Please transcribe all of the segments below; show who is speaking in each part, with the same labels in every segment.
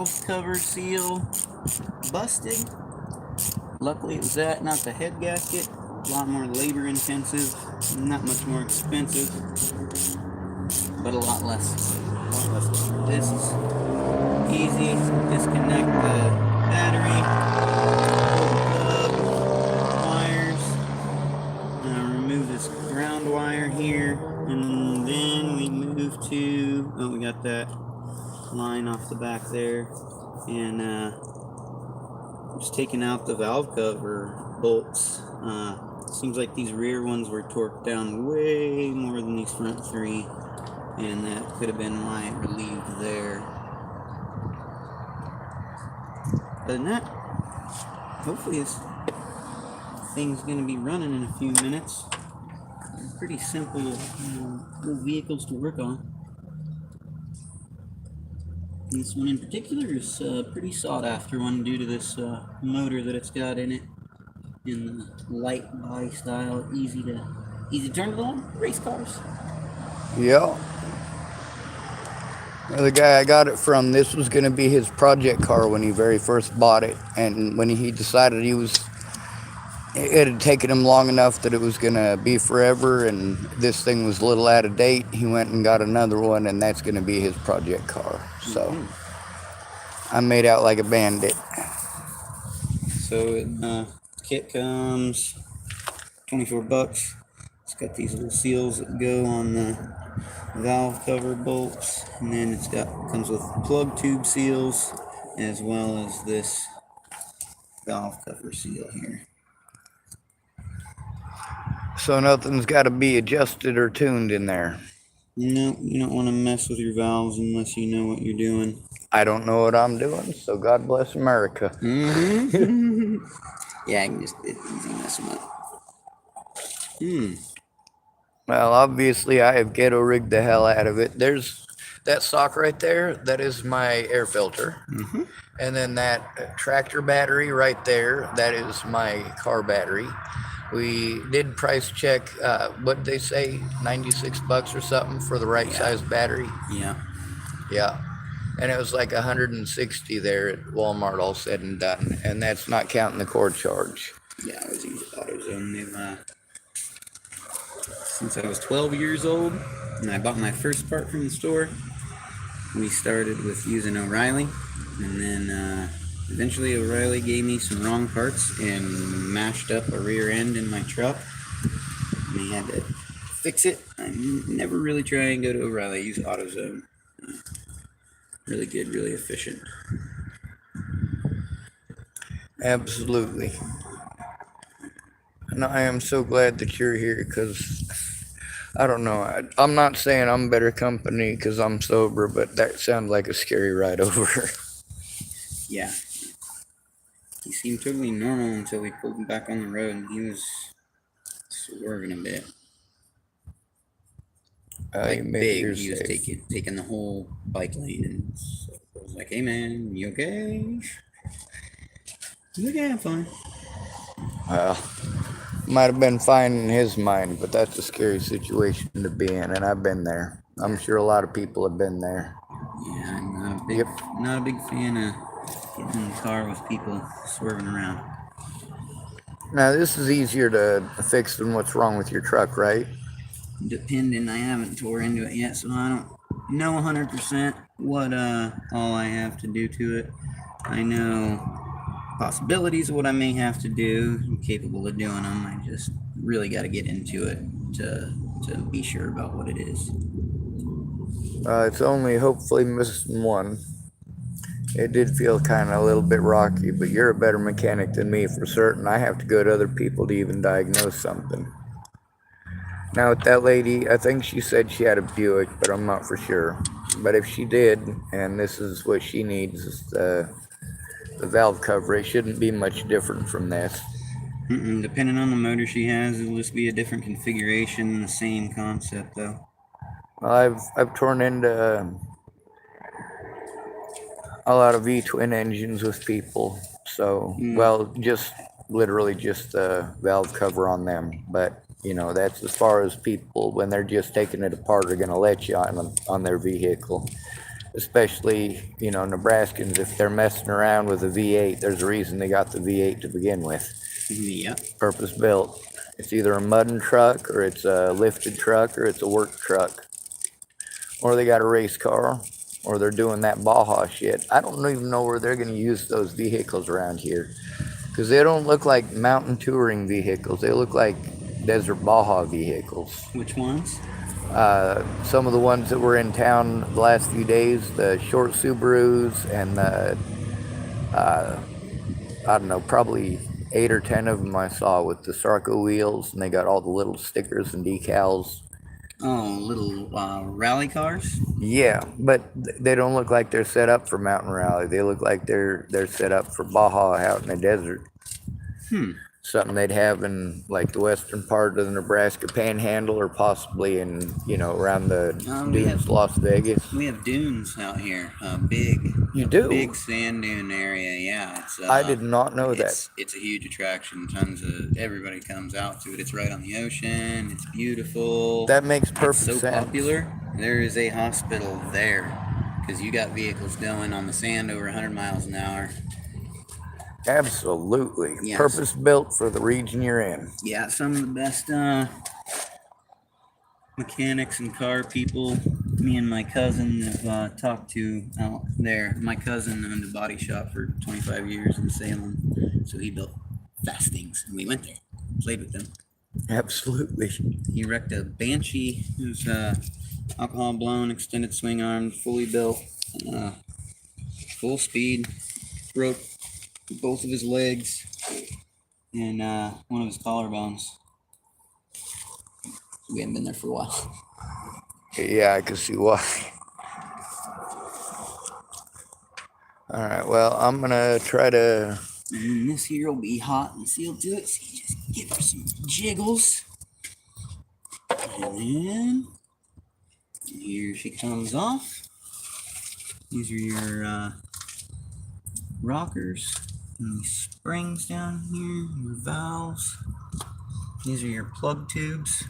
Speaker 1: valve cover seal busted. Luckily it was that, not the head gasket. A lot more labor intensive, not much more expensive, but a lot less. This is easy. Disconnect the battery, wires, remove this ground wire here, and then we move to, we got that line off the back there, and just taking out the valve cover bolts. Seems like these rear ones were torqued down way more than these front three, and that could have been why it relieved there. Other than that, hopefully this thing's going to be running in a few minutes. Pretty simple little vehicles to work on. This one in particular is a pretty sought after one due to this motor that it's got in it, in the light body style, easy to turn it on, race cars.
Speaker 2: Yeah. The guy I got it from, this was going to be his project car when he very first bought it, and when he decided it had taken him long enough that it was going to be forever, and this thing was a little out of date, he went and got another one, and that's going to be his project car. So I made out like a bandit.
Speaker 1: So kit comes $24. It's got these little seals that go on the valve cover bolts, and then comes with plug tube seals as well as this valve cover seal here.
Speaker 2: So nothing's got to be adjusted or tuned in there.
Speaker 1: No, you don't want to mess with your valves unless you know what you're doing.
Speaker 2: I don't know what I'm doing, so God bless America.
Speaker 1: Mm-hmm. Yeah, I can just easy mess them up.
Speaker 2: Well, obviously I have ghetto rigged the hell out of it. There's that sock right there, that is my air filter.
Speaker 1: Mm-hmm.
Speaker 2: And then that tractor battery right there, that is my car battery. We did price check, what did they say, $96 or something for the right size battery?
Speaker 1: Yeah.
Speaker 2: Yeah. And it was like 160 there at Walmart, all said and done. And that's not counting the cord charge.
Speaker 1: Yeah, I was using AutoZone. Since I was 12 years old, and I bought my first part from the store, we started with using O'Reilly, and then eventually O'Reilly gave me some wrong parts and mashed up a rear end in my truck, and I had to fix it. I never really try and go to O'Reilly. I use AutoZone. Really good, really efficient.
Speaker 2: Absolutely. And I am so glad that you're here, because I don't know, I'm not saying I'm better company because I'm sober, but that sounds like a scary ride over.
Speaker 1: Yeah. He seemed totally normal until we pulled him back on the road, and he was swerving a bit. Like big, he was taking the whole bike lane, and so I was like, "Hey man, you okay?" He's like, "Yeah, I'm fine."
Speaker 2: Well, might have been fine in his mind, but that's a scary situation to be in, and I've been there. I'm sure a lot of people have been there.
Speaker 1: Yeah, I'm not a big fan of getting in the car with people swerving around.
Speaker 2: Now, this is easier to fix than what's wrong with your truck, right?
Speaker 1: Depending, I haven't tore into it yet, so I don't know 100% what all I have to do to it. I know possibilities of what I may have to do. I'm capable of doing them. I just really got to get into it to be sure about what it is.
Speaker 2: It's only hopefully missing one. It did feel kind of a little bit rocky, but you're a better mechanic than me for certain. I have to go to other people to even diagnose something. Now, with that lady, I think she said she had a Buick, but I'm not for sure. But if she did, and this is what she needs, is the valve cover, it shouldn't be much different from this.
Speaker 1: Depending on the motor she has, it'll just be a different configuration, the same concept though.
Speaker 2: Well, I've torn into a lot of V-twin engines with people, so well, just literally just the valve cover on them. But you know, that's as far as people when they're just taking it apart are going to let you on their vehicle. especially, you know, Nebraskans, if they're messing around with a V8, there's a reason they got the V8 to begin with.
Speaker 1: Yep.
Speaker 2: Purpose built. It's either a mudding truck, or it's a lifted truck, or it's a work truck. Or they got a race car, or they're doing that Baja shit. I don't even know where they're going to use those vehicles around here, because they don't look like mountain touring vehicles. They look like desert Baja vehicles.
Speaker 1: Which ones?
Speaker 2: Some of the ones that were in town the last few days, the short Subarus, and the, I don't know, probably 8 or 10 of them I saw with the Sarco wheels, and they got all the little stickers and decals.
Speaker 1: Oh, little rally cars?
Speaker 2: Yeah, but they don't look like they're set up for mountain rally. They look like they're set up for Baja out in the desert. Something they'd have in like the western part of the Nebraska Panhandle, or possibly in, you know, around the dunes, Las Vegas.
Speaker 1: We have dunes out here. Big.
Speaker 2: You do?
Speaker 1: Big sand dune area. Yeah, it's.
Speaker 2: I did not know that.
Speaker 1: It's a huge attraction. Everybody comes out to it. It's right on the ocean. It's beautiful.
Speaker 2: That makes perfect
Speaker 1: It's so
Speaker 2: sense.
Speaker 1: popular. There is a hospital there because you got vehicles going on the sand over 100 miles an hour.
Speaker 2: Absolutely.
Speaker 1: Yes.
Speaker 2: Purpose built for the region you're in.
Speaker 1: Yeah, some of the best mechanics and car people me and my cousin have talked to out there. My cousin owned a body shop for 25 years in Salem, so he built fast things, and we went there, played with them.
Speaker 2: Absolutely.
Speaker 1: He wrecked a Banshee. It was alcohol blown, extended swing arm, fully built, full speed, broke both of his legs and one of his collarbones. We haven't been there for a while.
Speaker 2: Yeah, I can see why. All right, well, I'm going to try to...
Speaker 1: And this here will be hot and sealed to it, so you just give her some jiggles. And then here she comes off. These are your rockers and these springs down here, your valves. These are your plug tubes,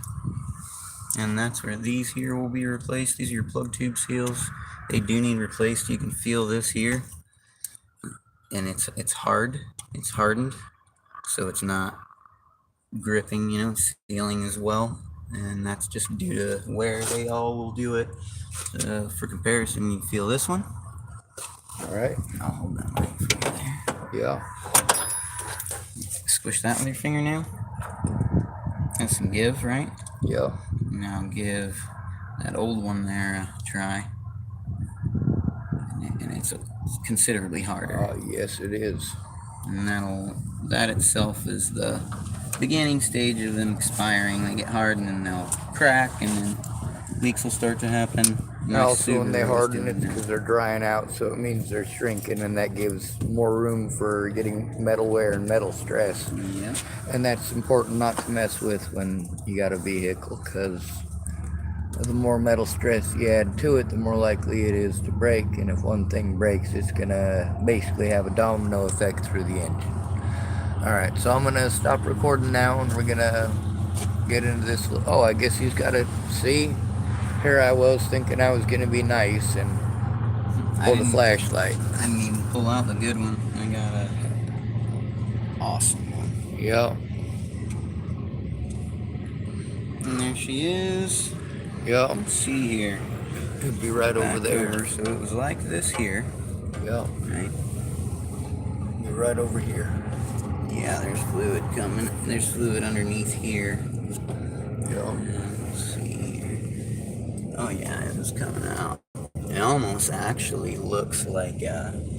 Speaker 1: and that's where these here will be replaced. These are your plug tube seals. They do need replaced. You can feel this here, and it's hard. It's hardened, so it's not gripping, you know, sealing as well. And that's just due to where they all will do it. For comparison, you can feel this one.
Speaker 2: All right.
Speaker 1: I'll hold that mic for you there.
Speaker 2: Yeah.
Speaker 1: Squish that with your fingernail. That's some give, right?
Speaker 2: Yeah.
Speaker 1: Now give that old one there a try. And it's considerably harder.
Speaker 2: Yes, it is.
Speaker 1: And that itself is the beginning stage of them expiring. They get hard and then they'll crack, and then leaks will start to happen.
Speaker 2: And also, when they harden, it's because they're drying out, so it means they're shrinking, and that gives more room for getting metal wear and metal stress.
Speaker 1: Yeah.
Speaker 2: And that's important not to mess with when you got a vehicle, because the more metal stress you add to it, the more likely it is to break. And if one thing breaks, it's going to basically have a domino effect through the engine. Alright, so I'm going to stop recording now, and we're going to get into this. Oh, I guess he's got to see. Here I was thinking I was going to be nice and pull the flashlight.
Speaker 1: I didn't even pull out the good one. I got a awesome one.
Speaker 2: Yep.
Speaker 1: And there she is.
Speaker 2: Yep.
Speaker 1: Let's see here.
Speaker 2: It'd be right over there.
Speaker 1: So it was like this here.
Speaker 2: Yep.
Speaker 1: Right?
Speaker 2: Be right over here.
Speaker 1: Yeah, there's fluid coming. There's fluid underneath here.
Speaker 2: Yep.
Speaker 1: Let's see here. Oh yeah, it was coming out. It almost actually looks like yeah, I'm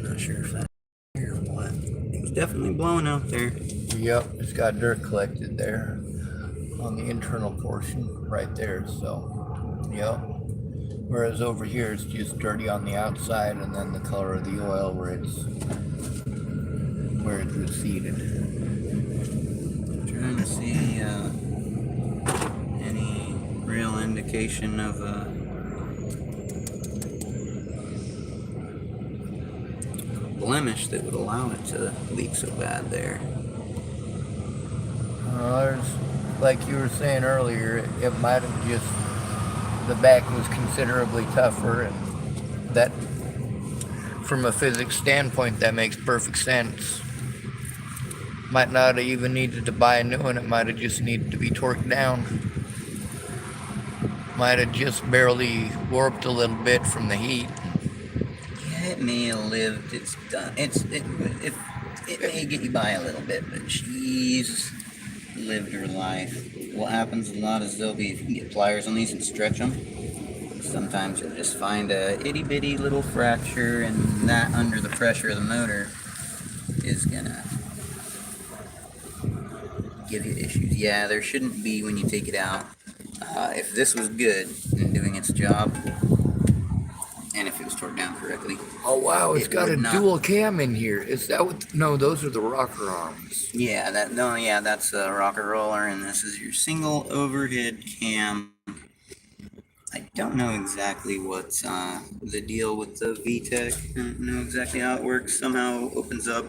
Speaker 1: not sure if that's here or what. It was definitely blowing out there.
Speaker 2: Yep, it's got dirt collected there on the internal portion right there, so yep. Whereas over here it's just dirty on the outside, and then the color of the oil where it's receded.
Speaker 1: I'm trying to see any real indication of a blemish that would allow it to leak so bad there.
Speaker 2: There's, like you were saying earlier, it might have just, the back was considerably tougher, and that, from a physics standpoint, that makes perfect sense. Might not have even needed to buy a new one. It might have just needed to be torqued down. Might have just barely warped a little bit from the heat.
Speaker 1: Yeah, it may have lived. It's done. It may get you by a little bit, but she's lived her life. What happens a lot is if you can get pliers on these and stretch them, sometimes you'll just find a itty bitty little fracture, and that under the pressure of the motor is gonna give you issues. Yeah, there shouldn't be when you take it out. If this was good and doing its job, and if it was torqued down correctly.
Speaker 2: Oh wow, it's
Speaker 1: it
Speaker 2: got a
Speaker 1: would not-
Speaker 2: dual cam in here. Is that what? No, those are the rocker arms.
Speaker 1: Yeah, that's a rocker roller, and this is your single overhead cam. I don't know exactly what's the deal with the VTEC. I don't know exactly how it works. Somehow opens up.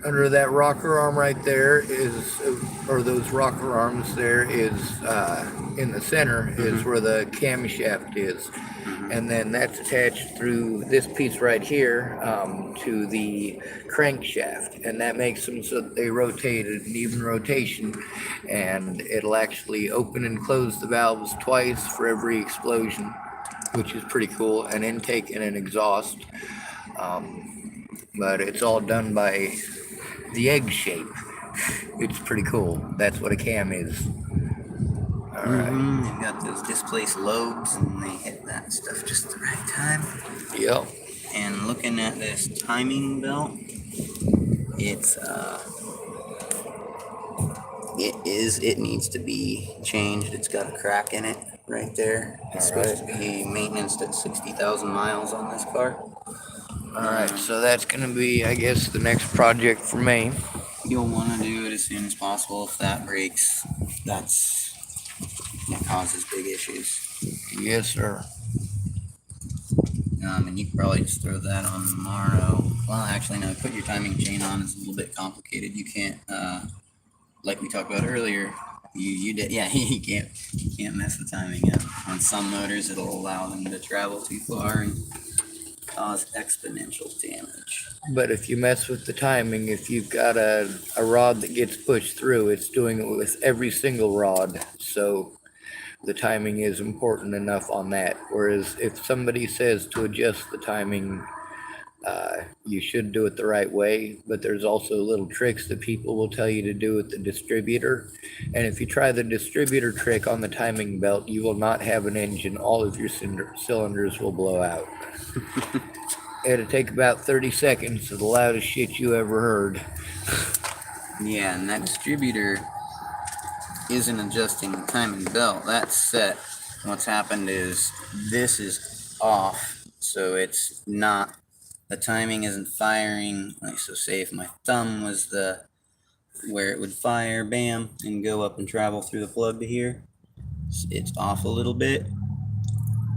Speaker 2: Under that rocker arm right there is, or those rocker arms there is, in the center is where the camshaft is. And then that's attached through this piece right here to the crankshaft. And that makes them so that they rotate at an even rotation. And it'll actually open and close the valves twice for every explosion, which is pretty cool. An intake and an exhaust. But it's all done by the egg shape. It's pretty cool. That's what a cam is. All right.
Speaker 1: They've got those displaced lobes, and they hit that stuff just at the right time.
Speaker 2: Yep.
Speaker 1: And looking at this timing belt, it needs to be changed. It's got a crack in it right there. It's supposed to be maintenance at 60,000 miles on this car.
Speaker 2: All right, so that's going to be, I guess, the next project for me.
Speaker 1: You'll want to do it as soon as possible. If that breaks, that causes big issues.
Speaker 2: Yes, sir.
Speaker 1: And you can probably just throw that on tomorrow. Well, actually, no. Put your timing chain on is a little bit complicated. You can't, like we talked about earlier. You can't mess the timing up. On some motors, it'll allow them to travel too far and cause exponential damage.
Speaker 2: But if you mess with the timing, if you've got a rod that gets pushed through, it's doing it with every single rod. So the timing is important enough on that. Whereas if somebody says to adjust the timing, you should do it the right way. But there's also little tricks that people will tell you to do with the distributor. And if you try the distributor trick on the timing belt, you will not have an engine. All of your cylinders will blow out. It'll take about 30 seconds to the loudest shit you ever heard.
Speaker 1: Yeah, and that distributor isn't adjusting the timing belt. That's set. What's happened is this is off, so it's not, the timing isn't firing. Like, so say if my thumb was where it would fire, bam, and go up and travel through the plug to here, it's off a little bit.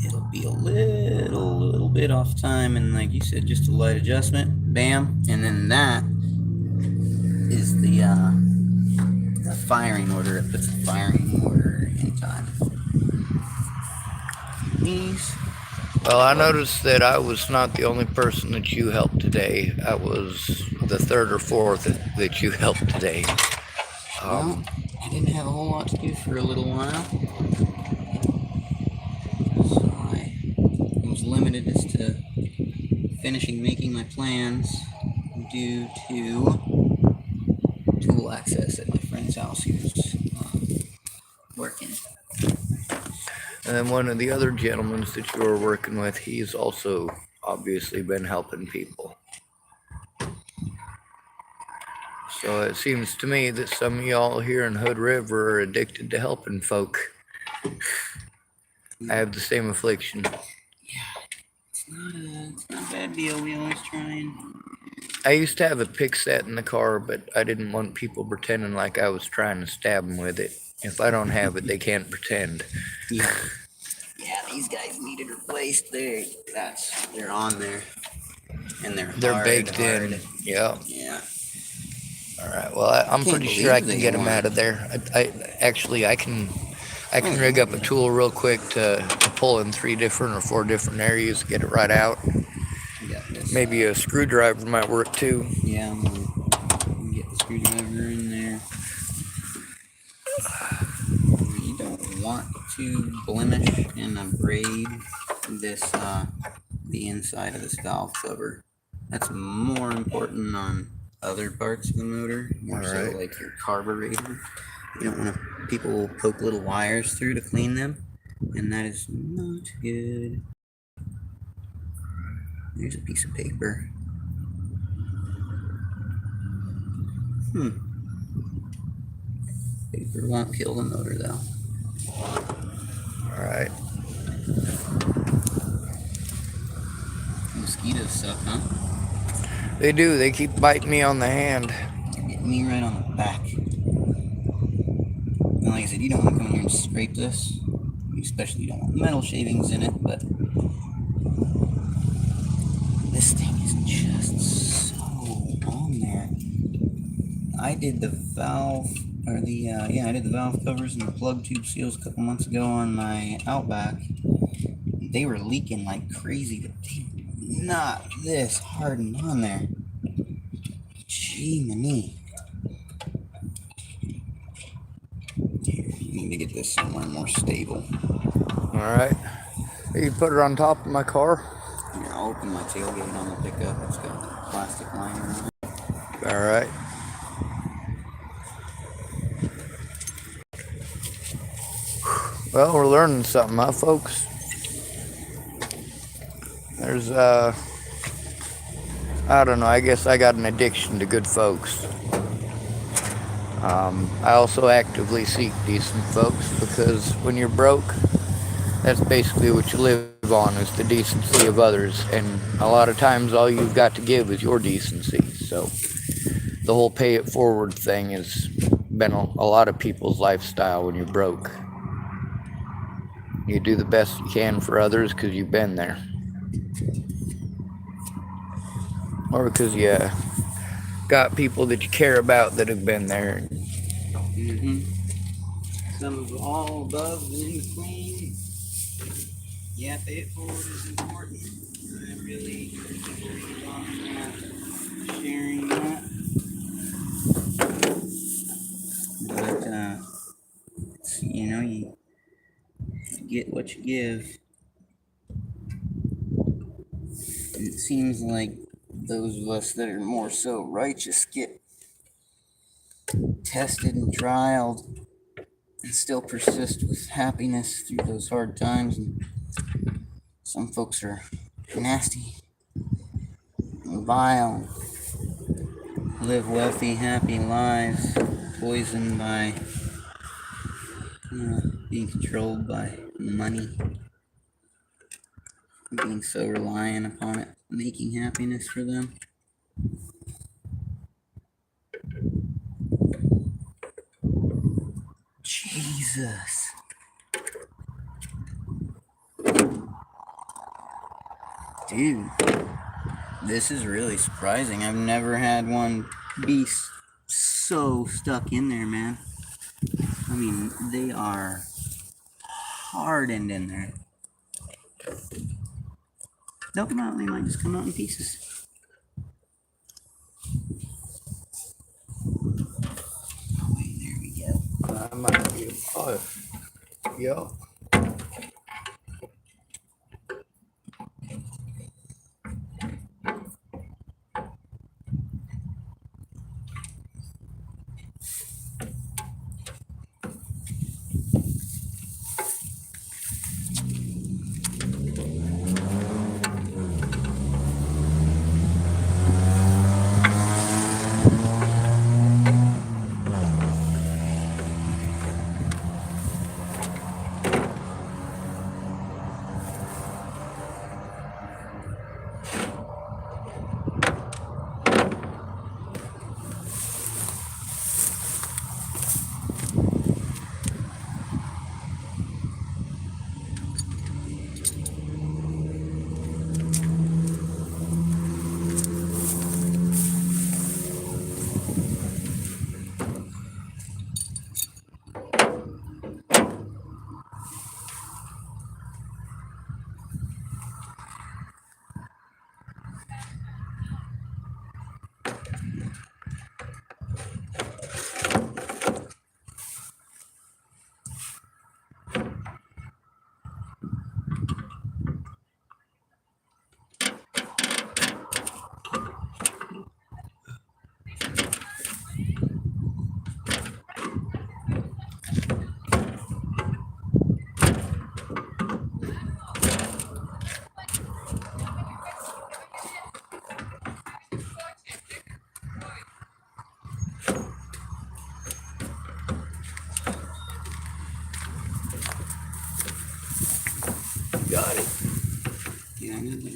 Speaker 1: It'll be a little bit off time, and like you said, just a light adjustment, bam, and then that is the firing order. It puts the firing order in time. These.
Speaker 2: Well, I noticed that I was not the only person that you helped today. I was the third or fourth that you helped today.
Speaker 1: Well, I didn't have a whole lot to do for a little while. So I was limited as to finishing making my plans due to tool access at my friend's house. He was working.
Speaker 2: And then one of the other gentlemen that you were working with, he's also obviously been helping people. So it seems to me that some of y'all here in Hood River are addicted to helping folk. I have the same affliction.
Speaker 1: Yeah, it's not a bad deal. We always try and...
Speaker 2: I used to have a pick set in the car, but I didn't want people pretending like I was trying to stab them with it. If I don't have it, they can't pretend.
Speaker 1: Yeah, these guys need it replaced. They're on there, and they're
Speaker 2: baked in. Yeah.
Speaker 1: Yeah.
Speaker 2: All right. Well, I'm pretty sure I can get them out of there. I can I can rig up a tool real quick to pull in 3 different or 4 different areas, get it right out.
Speaker 1: Got this,
Speaker 2: Maybe a screwdriver might work too.
Speaker 1: Yeah, I'm gonna get the screwdriver in there. You don't want to blemish and abrade this, the inside of this valve cover. That's more important on other parts of the motor, more so like your carburetor. You don't want to, people will poke little wires through to clean them, and that is not good. There's a piece of paper. Paper won't kill the motor though.
Speaker 2: Alright.
Speaker 1: Mosquitoes suck, huh?
Speaker 2: They do, they keep biting me on the hand.
Speaker 1: Hit me right on the back. And like I said, you don't want to come in here and scrape this. You especially don't want metal shavings in it, but this thing is just so on there. I did the valve, or the, I did the valve covers and the plug tube seals a couple months ago on my Outback. They were leaking like crazy, but they were not this hardened on there. Gee, many. Here, you need to get this somewhere more stable.
Speaker 2: Alright. You can put it on top of my car.
Speaker 1: Here, I'll open my tailgate on the pickup. It's got plastic liner on it.
Speaker 2: Alright. Well, we're learning something, huh, folks? There's, I don't know, I guess I got an addiction to good folks. I also actively seek decent folks, because when you're broke, that's basically what you live on, is the decency of others, and a lot of times all you've got to give is your decency. So the whole pay it forward thing has been a lot of people's lifestyle when you're broke. You do the best you can for others because you've been there, or because you got people that you care about that have been there.
Speaker 1: Some of all above and in between. Yeah, pay it forward is important. I really agree on sharing that. But, you know, you get what you give. And it seems like those of us that are more so righteous get tested and trialed and still persist with happiness through those hard times. And some folks are nasty and vile, live wealthy, happy lives, poisoned by being controlled by money, being so reliant upon it, making happiness for them. Jesus. Dude, this is really surprising. I've never had one be so stuck in there, man. I mean, they are hardened in there. They'll come out, they might just come out in pieces. Oh, wait, there we go.
Speaker 2: That might be a push. Yep.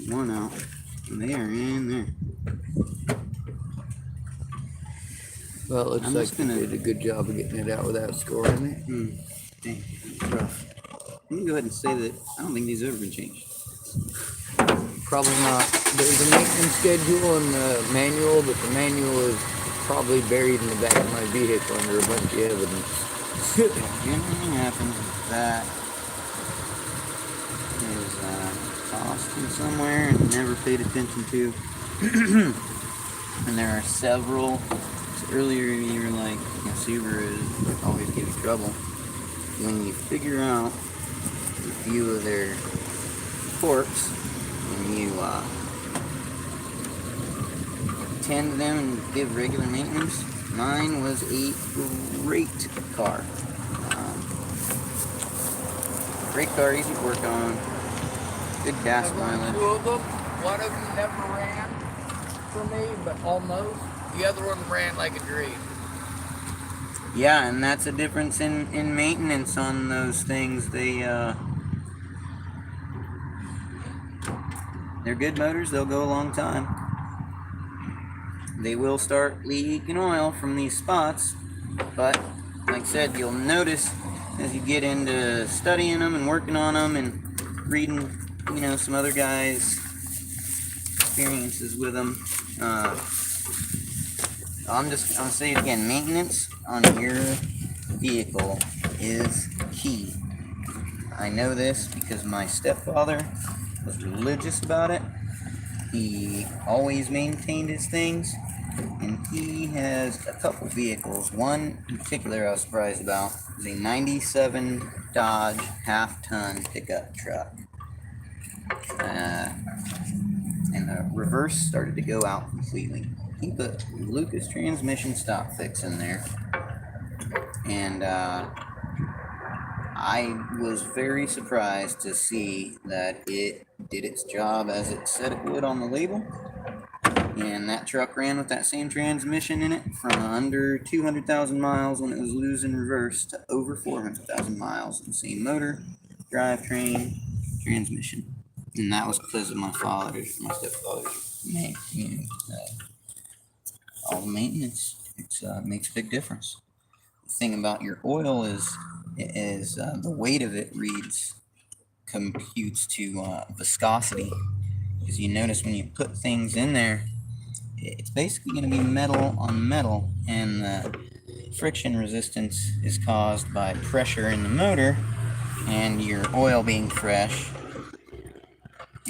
Speaker 1: one out. And they are in there.
Speaker 2: Well, it looks
Speaker 1: I'm
Speaker 2: like
Speaker 1: just gonna-
Speaker 2: you did a good job of getting it out without scoring it.
Speaker 1: Dang, that's rough. I'm gonna go ahead and say that I don't think these have ever been changed.
Speaker 2: Probably not. There's a maintenance schedule and the manual, but the manual is probably buried in the back of my vehicle under a bunch of evidence.
Speaker 1: Anything happens, that is tossed in somewhere and never paid attention to. And there are several. So earlier you were like, Subarus always give you trouble. When you figure out a few of their quirks and you tend to them and give regular maintenance, mine was a great car. Great car, easy to work on, good gas mileage.
Speaker 2: Two of them. One of them never ran for me, but almost. The other one ran like a dream.
Speaker 1: Yeah, and that's a difference in maintenance on those things. They're good motors, they'll go a long time. They will start leaking oil from these spots, but like I said, you'll notice as you get into studying them and working on them and reading, some other guys' experiences with them. I'm gonna say it again, maintenance on your vehicle is key. I know this because my stepfather was religious about it. He always maintained his things, and he has a couple vehicles. One in particular I was surprised about is a 97 Dodge half-ton pickup truck. And the reverse started to go out completely. He put Lucas transmission stock fix in there, and I was very surprised to see that it did its job as it said it would on the label. And that truck ran with that same transmission in it from under 200,000 miles when it was losing reverse to over 400,000 miles. The same motor, drivetrain, transmission. And that was because of my stepfather's all the maintenance. It makes a big difference. The thing about your oil is the weight of it computes to viscosity. Because you notice when you put things in there, it's basically going to be metal on metal, and the friction resistance is caused by pressure in the motor and your oil being fresh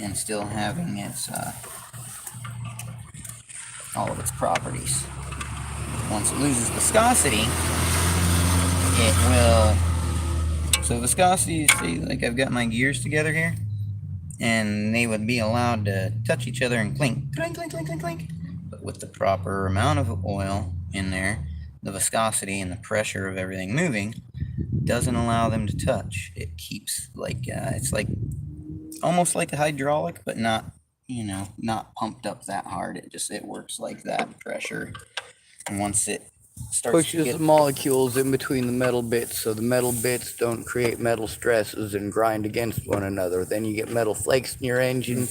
Speaker 1: and still having its all of its properties. Once it loses viscosity, it will. So viscosity, see, like I've got my gears together here, and they would be allowed to touch each other and clink, clink, clink, clink, clink, clink. But with the proper amount of oil in there, the viscosity and the pressure of everything moving doesn't allow them to touch. It keeps it's like almost like a hydraulic, but not pumped up that hard. It works like that pressure, and once it starts
Speaker 2: Pushes the molecules in between the metal bits, so the metal bits don't create metal stresses and grind against one another. Then you get metal flakes in your engine,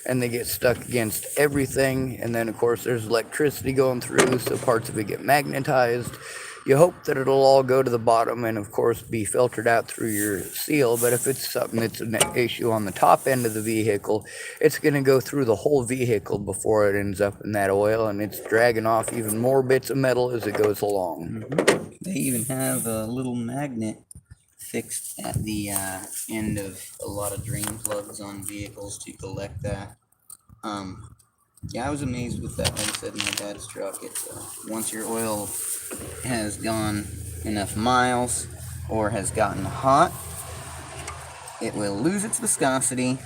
Speaker 2: and they get stuck against everything. And then, of course, there's electricity going through, so parts of it get magnetized. You hope that it'll all go to the bottom and, of course, be filtered out through your seal. But if it's something that's an issue on the top end of the vehicle, it's going to go through the whole vehicle before it ends up in that oil, and it's dragging off even more bits of metal as it goes along.
Speaker 1: They even have a little magnet fixed at the end of a lot of drain plugs on vehicles to collect that. Yeah, I was amazed with that. Like I said, my dad's truck, it's once your oil has gone enough miles or has gotten hot, it will lose its viscosity.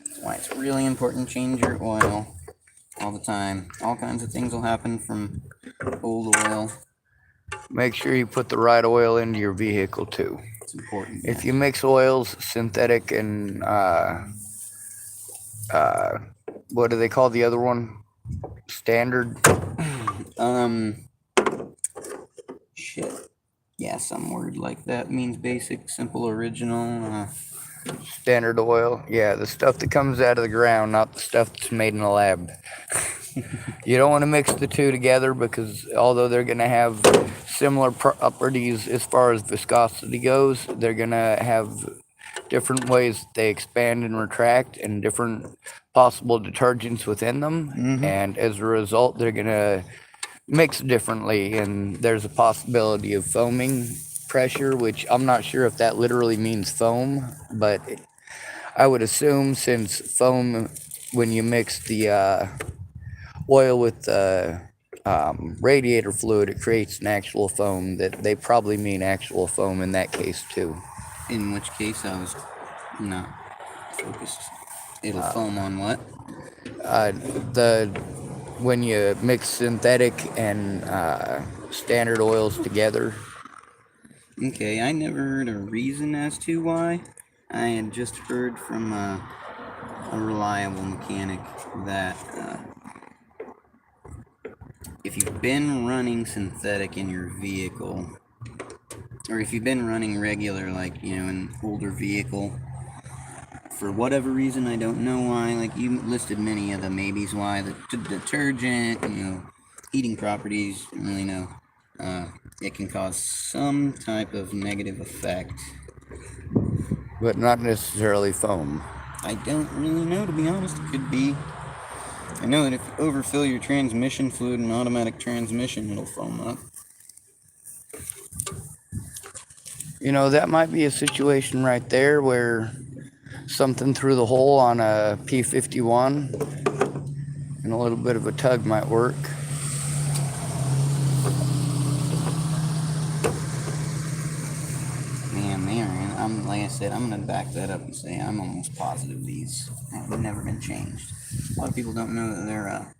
Speaker 1: That's why it's really important to change your oil all the time. All kinds of things will happen from old oil.
Speaker 2: Make sure you put the right oil into your vehicle too.
Speaker 1: It's important.
Speaker 2: If you mix oils, synthetic and what do they call the other one? Standard?
Speaker 1: Shit. Yeah, some word like that means basic, simple, original.
Speaker 2: Standard oil. Yeah, the stuff that comes out of the ground, not the stuff that's made in a lab. You don't want to mix the two together because although they're going to have similar properties as far as viscosity goes, they're going to have different ways they expand and retract and different possible detergents within them. And as a result, they're going to mix differently, and there's a possibility of foaming pressure, which I'm not sure if that literally means foam, but I would assume since foam, when you mix the oil with the radiator fluid, it creates an actual foam, that they probably mean actual foam in that case too.
Speaker 1: In which case I was not focused. It'll foam on what?
Speaker 2: When you mix synthetic and standard oils together.
Speaker 1: Okay, I never heard a reason as to why. I had just heard from a reliable mechanic that if you've been running synthetic in your vehicle, or if you've been running regular, like, an older vehicle, for whatever reason, I don't know why, like, you listed many of the maybes why, the detergent, heating properties, I don't really know. It can cause some type of negative effect.
Speaker 2: But not necessarily foam.
Speaker 1: I don't really know, to be honest. It could be. I know that if you overfill your transmission fluid in automatic transmission, it'll foam up.
Speaker 2: That might be a situation right there where something through the hole on a P51 and a little bit of a tug might work.
Speaker 1: Man, like I said, I'm going to back that up and say I'm almost positive these have never been changed. A lot of people don't know that they're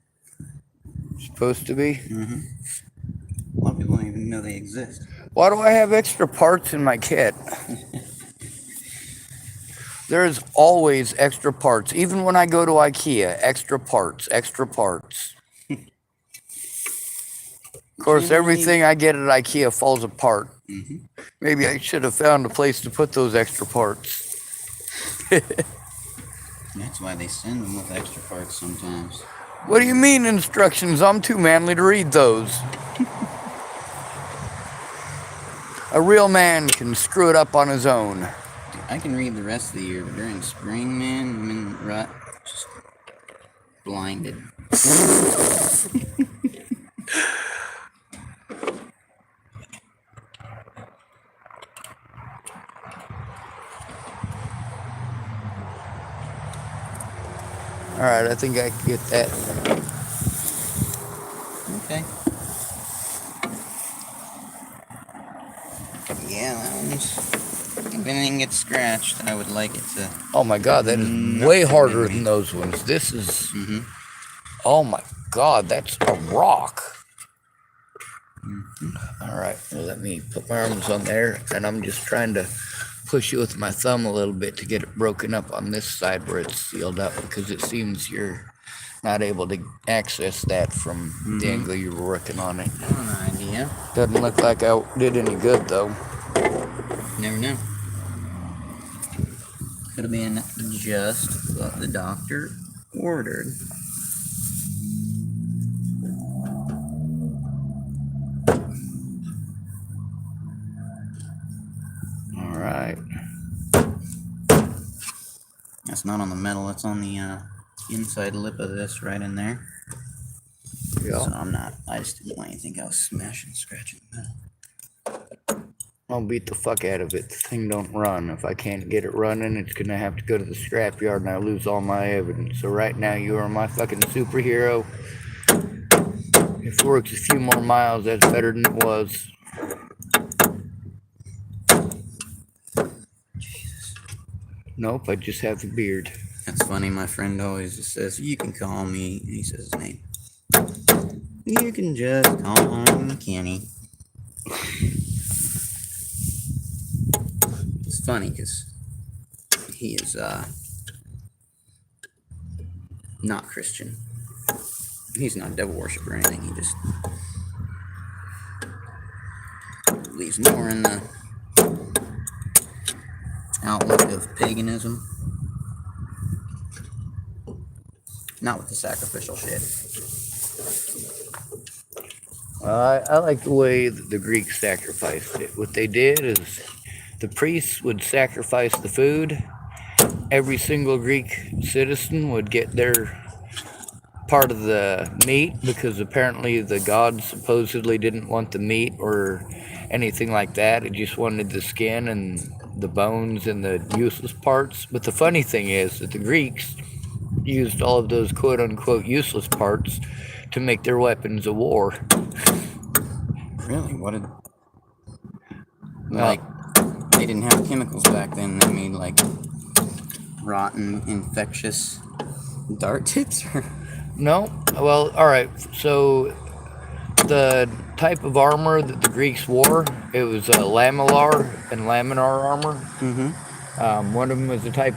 Speaker 2: Supposed to be.
Speaker 1: A lot of people don't even know they exist.
Speaker 2: Why do I have extra parts in my kit? There's always extra parts. Even when I go to IKEA, extra parts. Of course, everything I get at IKEA falls apart. Maybe I should have found a place to put those extra parts.
Speaker 1: That's why they send them with extra parts sometimes.
Speaker 2: What do you mean instructions? I'm too manly to read those. A real man can screw it up on his own.
Speaker 1: Dude, I can read the rest of the year, but during spring, man, I'm in the rut, just blinded.
Speaker 2: Alright, I think I can get that.
Speaker 1: Okay. Yeah, that one's... If anything gets scratched, I would like it to...
Speaker 2: Oh my god, that is way harder than those ones. This is... Oh my god, that's a rock. Alright, well, let me put my arms on there, and I'm just trying to push it with my thumb a little bit to get it broken up on this side where it's sealed up, because it seems you're not able to access that from the angle you were working on it.
Speaker 1: An idea.
Speaker 2: Doesn't look like I did any good though.
Speaker 1: Never know. Could have been just what the doctor ordered.
Speaker 2: Alright.
Speaker 1: That's not on the metal, that's on the inside lip of this right in there.
Speaker 2: Yeah.
Speaker 1: So I just didn't want you to think I was smashing, scratching the metal.
Speaker 2: I'll beat the fuck out of it. The thing don't run. If I can't get it running, it's gonna have to go to the scrapyard and I lose all my evidence. So right now, you are my fucking superhero. If it works a few more miles, that's better than it was.
Speaker 1: Jesus.
Speaker 2: Nope, I just have a beard.
Speaker 1: That's funny, my friend always just says, you can call me, and he says his name. You can just call me Kenny. It's funny, because he is, not Christian. He's not a devil worshiper or anything, he just believes more in the outlook of paganism. Not with the sacrificial shit.
Speaker 2: I like the way that the Greeks sacrificed it. What they did is the priests would sacrifice the food. Every single Greek citizen would get their part of the meat because apparently the gods supposedly didn't want the meat or anything like that. It just wanted the skin and the bones and the useless parts. But the funny thing is that the Greeks used all of those quote-unquote useless parts to make their weapons of war.
Speaker 1: Really? What did... Like, they didn't have chemicals back then. They made, like, rotten, infectious dart tips?
Speaker 2: No? Well, alright. So, the type of armor that the Greeks wore, it was lamellar and laminar armor.
Speaker 1: Mm-hmm.
Speaker 2: One of them is a type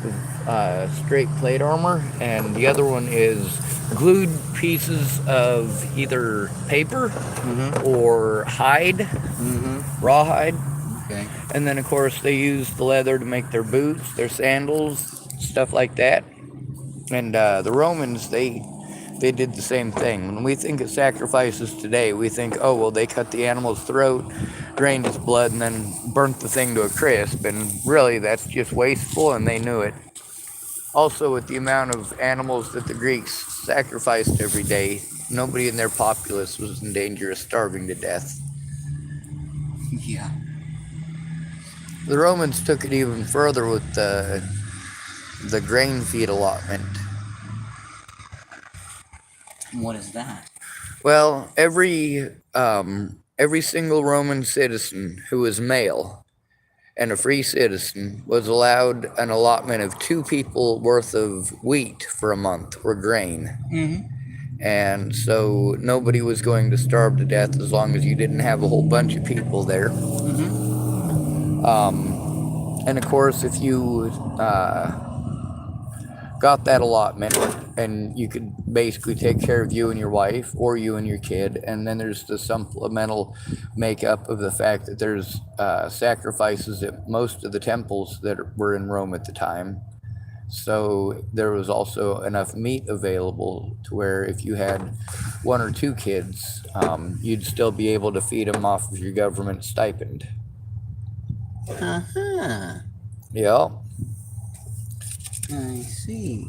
Speaker 2: of straight plate armor, and the other one is glued pieces of either paper or hide, rawhide.
Speaker 1: Okay.
Speaker 2: And then, of course, they used the leather to make their boots, their sandals, stuff like that. And the Romans, they did the same thing. When we think of sacrifices today, we think, oh, well, they cut the animal's throat, drained its blood, and then burnt the thing to a crisp. And really, that's just wasteful, and they knew it. Also, with the amount of animals that the Greeks sacrificed every day, nobody in their populace was in danger of starving to death.
Speaker 1: Yeah.
Speaker 2: The Romans took it even further with the grain feed allotment.
Speaker 1: What is that?
Speaker 2: Well, every single Roman citizen who was male and a free citizen was allowed an allotment of 2 people worth of wheat for a month, or grain.
Speaker 1: Mm-hmm.
Speaker 2: And so nobody was going to starve to death as long as you didn't have a whole bunch of people there. And of course, if you got that allotment, and you could basically take care of you and your wife, or you and your kid, and then there's the supplemental makeup of the fact that there's sacrifices at most of the temples that were in Rome at the time. So there was also enough meat available to where if you had 1 or 2 kids, you'd still be able to feed them off of your government stipend.
Speaker 1: Uh-huh.
Speaker 2: Yeah.
Speaker 1: I see.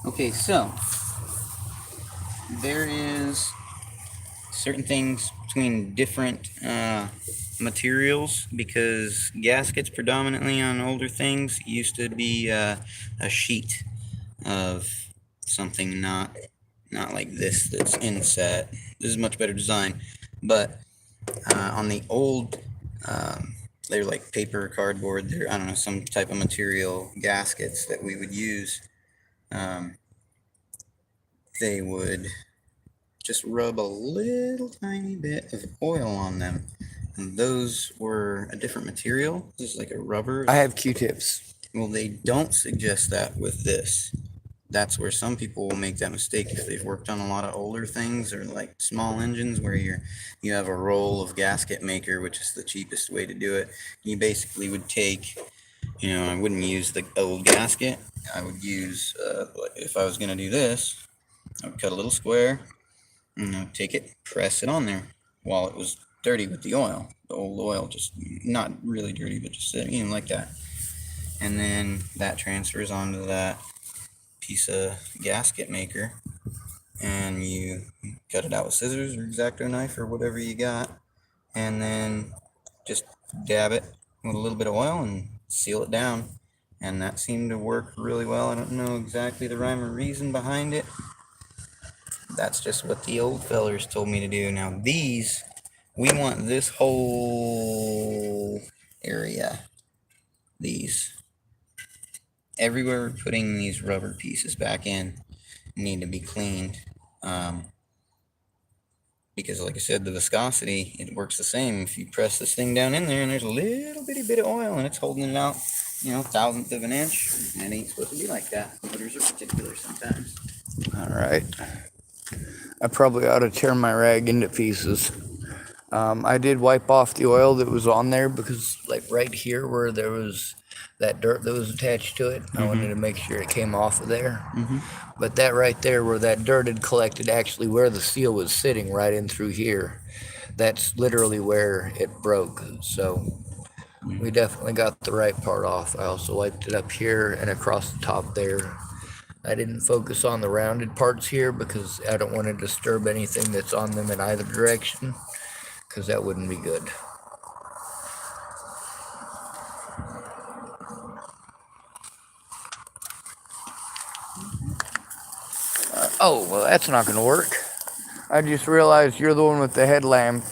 Speaker 1: Okay, so there is certain things between different materials, because gaskets predominantly on older things used to be a sheet of something not like this that's inset. This is much better design, but on the old they're like paper, cardboard, they're, I don't know, some type of material gaskets that we would use. They would just rub a little tiny bit of oil on them, and those were a different material. This is like a rubber.
Speaker 2: I have Q-tips.
Speaker 1: Well, they don't suggest that with this. That's where some people will make that mistake if they've worked on a lot of older things or like small engines where you have a roll of gasket maker, which is the cheapest way to do it. You basically would take, I wouldn't use the old gasket. I would use, if I was going to do this, I would cut a little square, and take it, press it on there while it was dirty with the oil. The old oil, just not really dirty, but just like that. And then that transfers onto that piece of gasket maker, and you cut it out with scissors or X-Acto knife or whatever you got, and then just dab it with a little bit of oil and seal it down. And that seemed to work really well. I don't know exactly the rhyme or reason behind it. That's just what the old fellers told me to do. Now these, we want this whole area. These. Everywhere we're putting these rubber pieces back in need to be cleaned. Because like I said, the viscosity, it works the same. If you press this thing down in there and there's a little bitty bit of oil and it's holding it out, thousandth of an inch, it ain't supposed to be like that. Motors are particular sometimes.
Speaker 2: All right. I probably ought to tear my rag into pieces. I did wipe off the oil that was on there because, like, right here where there was that dirt that was attached to it. I wanted to make sure it came off of there.
Speaker 1: Mm-hmm.
Speaker 2: But that right there where that dirt had collected, actually where the seal was sitting right in through here, that's literally where it broke. So we definitely got the right part off. I also wiped it up here and across the top there. I didn't focus on the rounded parts here because I don't want to disturb anything that's on them in either direction, because that wouldn't be good. Oh, well, that's not going to work. I just realized you're the one with the headlamp,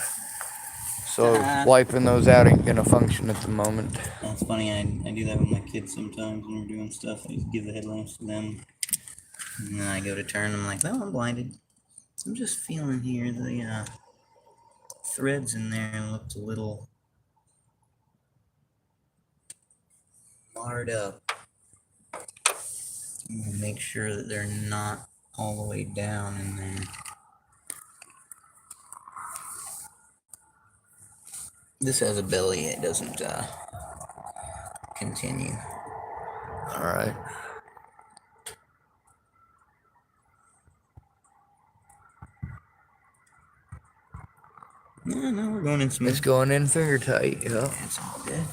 Speaker 2: so wiping those out ain't going to function at the moment.
Speaker 1: That's funny. I do that with my kids sometimes when we're doing stuff. I just give the headlamps to them, and then I go to turn. I'm like, well, I'm blinded. I'm just feeling here. The threads in there looked a little marred up. Make sure that they're not all the way down in there. This has a belly. It doesn't continue.
Speaker 2: All right.
Speaker 1: No, we're going in smooth.
Speaker 2: It's going in finger tight, yeah.
Speaker 1: That's all good.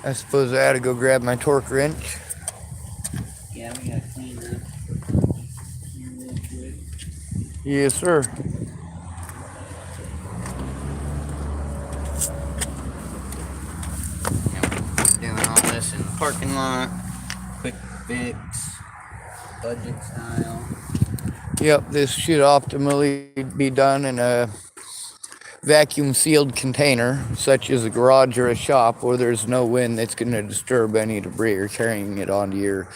Speaker 2: I suppose I had to go grab my torque wrench.
Speaker 1: Yeah, we gotta clean up here real quick.
Speaker 2: Yes, sir.
Speaker 1: Doing all this in the parking lot. Quick fix. Budget style.
Speaker 2: Yep, this should optimally be done in a vacuum sealed container, such as a garage or a shop, where there's no wind that's going to disturb any debris or carrying it onto your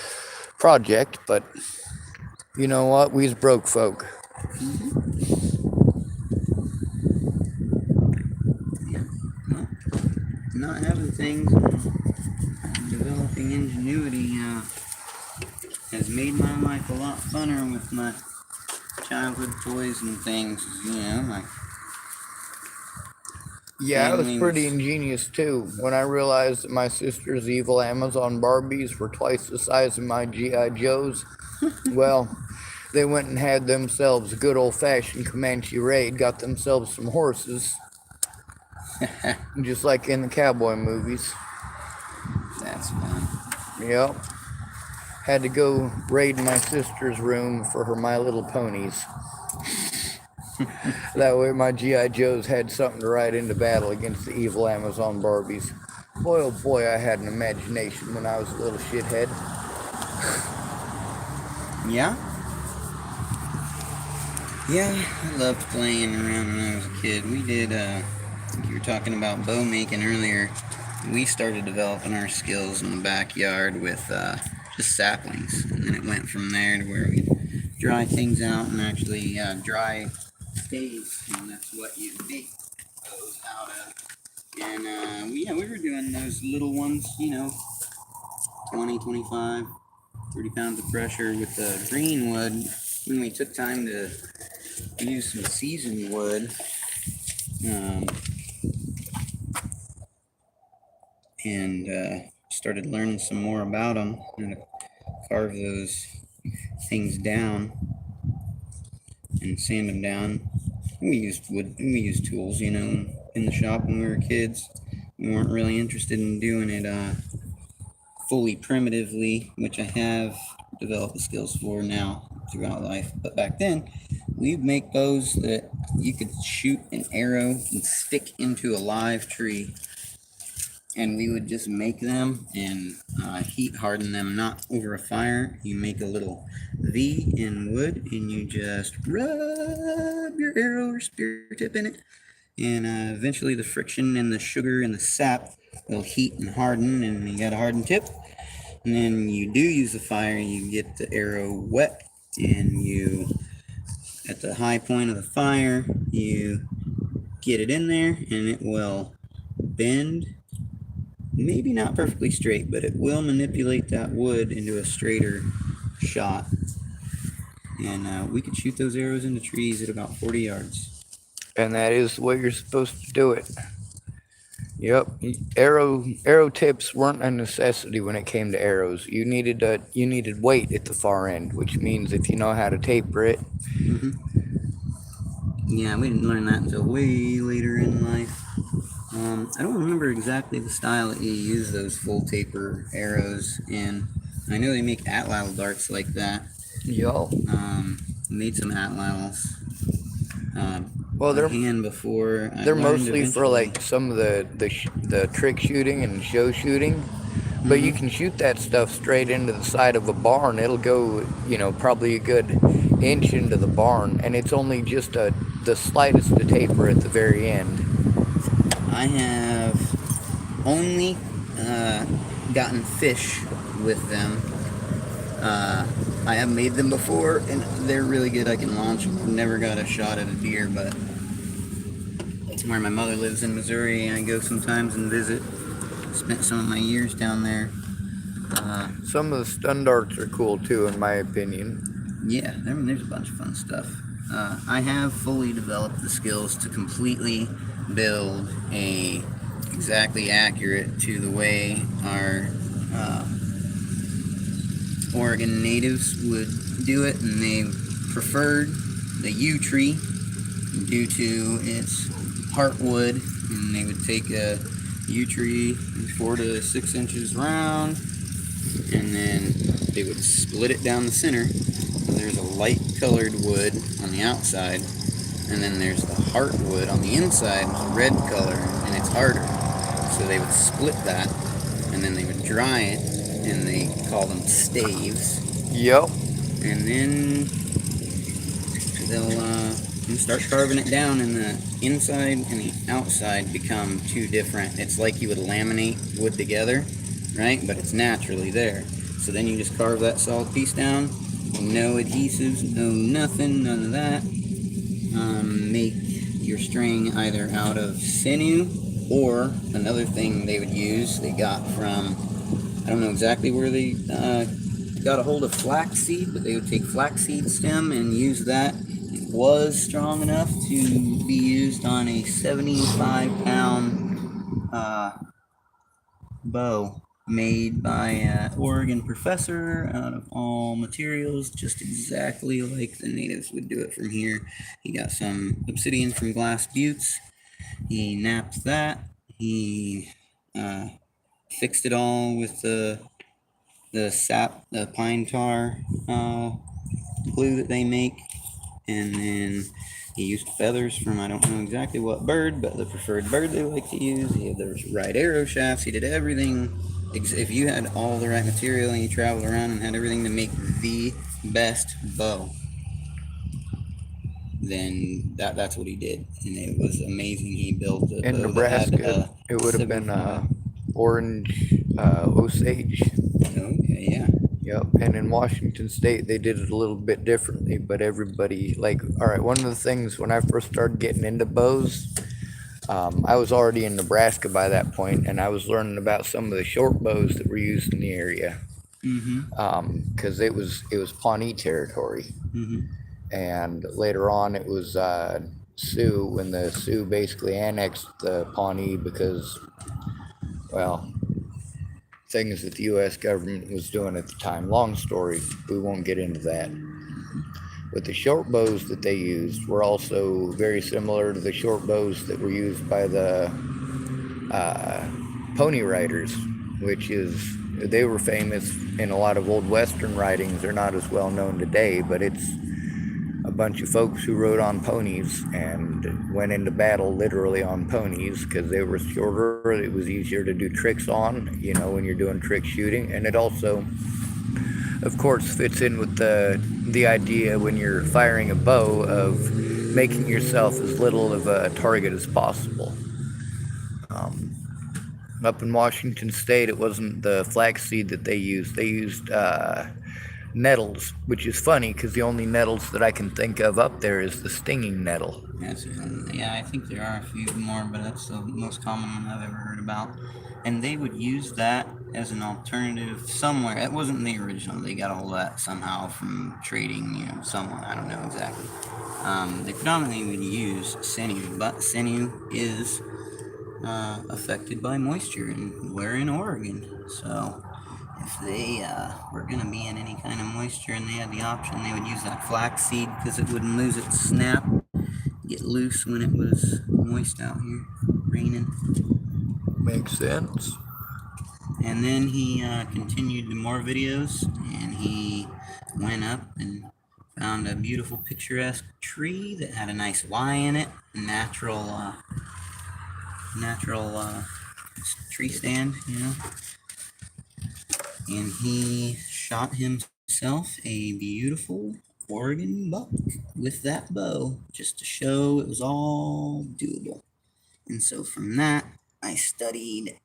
Speaker 2: project. But you know what? We's broke folk.
Speaker 1: Yeah. Well, not having things and developing ingenuity has made my life a lot funner with my childhood toys and things. You know, like.
Speaker 2: Yeah, it was pretty ingenious too. When I realized that my sister's evil Amazon Barbies were twice the size of my G.I. Joes, well, they went and had themselves a good old-fashioned Comanche raid, got themselves some horses, just like in the cowboy movies.
Speaker 1: That's fun.
Speaker 2: Yep. Had to go raid my sister's room for her My Little Ponies. That way my G.I. Joes had something to ride into battle against the evil Amazon Barbies. Boy, oh boy, I had an imagination when I was a little shithead.
Speaker 1: Yeah? Yeah, I loved playing around when I was a kid. We did, you were talking about bow making earlier. We started developing our skills in the backyard with just saplings. And then it went from there to where we dry things out and actually dry staves. And that's what you make those out of. And we were doing those little ones, 20, 25, 30 pounds of pressure with the green wood. When we took time to use some seasoned wood, and started learning some more about them and carve those things down and sand them down. We used wood. We used tools, in the shop when we were kids. We weren't really interested in doing it fully primitively, which I have developed the skills for now throughout life. But back then, we'd make bows that you could shoot an arrow and stick into a live tree. And we would just make them and heat harden them, not over a fire. You make a little V in wood and you just rub your arrow or spear tip in it. And eventually the friction and the sugar and the sap will heat and harden, and you got a hardened tip. And then you do use the fire, you get the arrow wet, and you, at the high point of the fire, you get it in there and it will bend. Maybe not perfectly straight, but it will manipulate that wood into a straighter shot. And we could shoot those arrows into trees at about 40 yards.
Speaker 2: And that is the way you're supposed to do it. Yep. Arrow tips weren't a necessity when it came to arrows. You needed weight at the far end, which means if you know how to taper it.
Speaker 1: Hmm. Yeah, we didn't learn that until way later in life. I don't remember exactly the style that you use those full taper arrows in. I know they make atlatl darts like that.
Speaker 2: Yo.
Speaker 1: Made some atlatls
Speaker 2: Well,
Speaker 1: by
Speaker 2: they're
Speaker 1: hand before. I
Speaker 2: they're
Speaker 1: learned
Speaker 2: mostly for
Speaker 1: eventually.
Speaker 2: like some of the trick shooting and show shooting. But you
Speaker 1: Hmm.
Speaker 2: can shoot that stuff straight into the side of a barn. It'll go, probably a good inch into the barn, and it's only just the slightest to taper at the very end.
Speaker 1: I have only uh, gotten fish with them. I have made them before, and they're really good. I can launch them. Never got a shot at a deer, but where my mother lives in Missouri, I go sometimes and visit. Spent some of my years down there. Uh,
Speaker 2: Some of the stun darts are cool too, in my opinion.
Speaker 1: yeah, I mean, there's a bunch of fun stuff. I have fully developed the skills to completely build a exactly accurate to the way our uh, Oregon natives would do it, and they preferred the yew tree due to its heartwood, and they would take a yew tree 4 to 6 inches round, and then they would split it down the center. So there's a light colored wood on the outside, and then there's the heartwood on the inside, red color, and it's harder. So they would split that, and then they would dry it, and they call them staves.
Speaker 2: Yep.
Speaker 1: And then they'll start carving it down, and the inside and the outside become two different. It's like you would laminate wood together, right? But it's naturally there. So then you just carve that solid piece down. No adhesives, no nothing, none of that. Make your string either out of sinew, or another thing they would use, they got from, I don't know exactly where they got a hold of flaxseed, but they would take flaxseed stem and use that. It was strong enough to be used on a 75-pound bow made by an Oregon professor out of all materials, just exactly like the natives would do it from here. He got some obsidian from Glass Buttes. He napped that. He uh, fixed it all with the sap, the pine tar glue that they make, and then he used feathers from, I don't know exactly what bird, but the preferred bird they like to use. He had the right arrow shafts. He did everything. If you had all the right material and you traveled around and had everything to make the best bow, then that's what he did, and it was amazing. He built a
Speaker 2: In
Speaker 1: bow that had
Speaker 2: Nebraska,
Speaker 1: a
Speaker 2: it would have been
Speaker 1: 75.
Speaker 2: orange Osage.
Speaker 1: Okay, yeah.
Speaker 2: Yep. And in Washington State, they did it a little bit differently, but everybody, like, all right, one of the things when I first started getting into bows, I was already in Nebraska by that point, and I was learning about some of the short bows that were used in the area,
Speaker 1: Mm-hmm.
Speaker 2: because it was Pawnee territory,
Speaker 1: Mm-hmm.
Speaker 2: and later on it was Sioux, when the Sioux basically annexed the Pawnee because, well, things that the U.S. government was doing at the time. Long story, we won't get into that. But the short bows that they used were also very similar to the short bows that were used by the Pony Riders, which is, they were famous in a lot of old Western writings. They're not as well known today, but it's a bunch of folks who rode on ponies and went into battle literally on ponies because they were shorter. It was easier to do tricks on, when you're doing trick shooting. And it also, of course, fits in with the idea when you're firing a bow of making yourself as little of a target as possible. Um, Up in Washington State, it wasn't the flaxseed that they used. They used nettles, which is funny because the only nettles that I can think of up there is the stinging nettle.
Speaker 1: Yeah, I think there are a few more, but that's the most common one I've ever heard about. And they would use that as an alternative somewhere. It wasn't the original. They got a hold of that somehow from trading, someone. I don't know exactly. They predominantly would use sinew, but sinew is affected by moisture, and we're in Oregon, so if they were going to be in any kind of moisture and they had the option, they would use that flaxseed because it wouldn't lose its snap, get loose when it was moist out here, raining.
Speaker 2: Makes sense.
Speaker 1: And then he continued to more videos, and he went up and found a beautiful picturesque tree that had a nice Y in it, natural tree stand, and he shot himself a beautiful Oregon buck with that bow just to show it was all doable. And so from that, I studied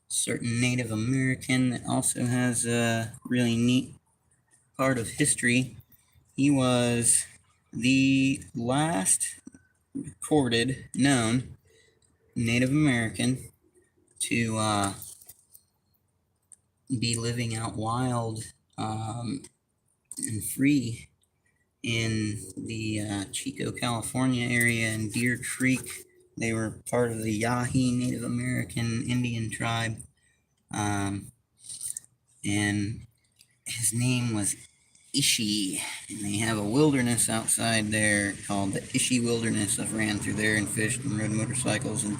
Speaker 1: certain Native American that also has a really neat part of history. He was the last recorded known Native American to be living out wild and free in the Chico, California area in Deer Creek. They were part of the Yahi Native American Indian tribe. And his name was Ishi, and they have a wilderness outside there called the Ishi Wilderness. I've ran through there and fished and rode motorcycles, and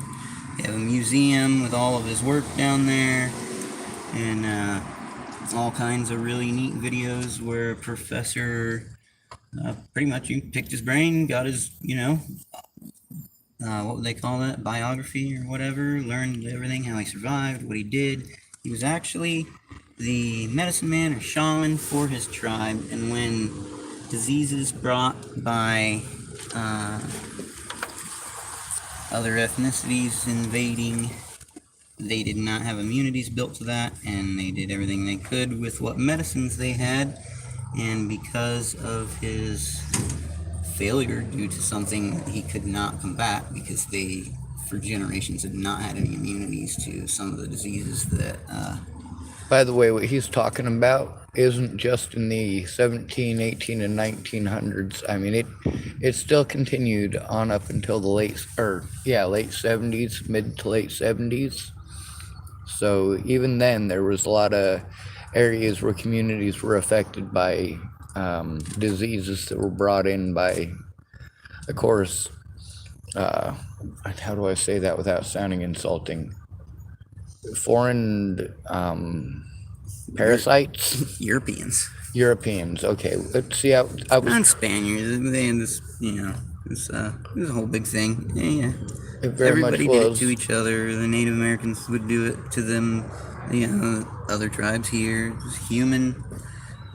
Speaker 1: they have a museum with all of his work down there, and all kinds of really neat videos where a professor pretty much picked his brain, got his, what would they call that, biography or whatever, learned everything, how he survived, what he did. He was actually the medicine man or shaman for his tribe, and when diseases brought by other ethnicities invading, they did not have immunities built to that, and they did everything they could with what medicines they had. And because of his failure due to something he could not combat, because they for generations had not had any immunities to some of the diseases that
Speaker 2: By the way, what he's talking about isn't just in the 17, 18, and 1900s. I mean, it still continued on up until the late 70s, mid to late 70s. So even then, there was a lot of areas where communities were affected by diseases that were brought in by, of course, how do I say that without sounding insulting? Foreign parasites. Europeans. Okay. Let's see. I was.
Speaker 1: And Spaniards. They had this, it was a whole big thing. Yeah.
Speaker 2: It very
Speaker 1: Everybody
Speaker 2: much
Speaker 1: did it
Speaker 2: was.
Speaker 1: to each other. The Native Americans would do it to them. Other tribes here. It's human.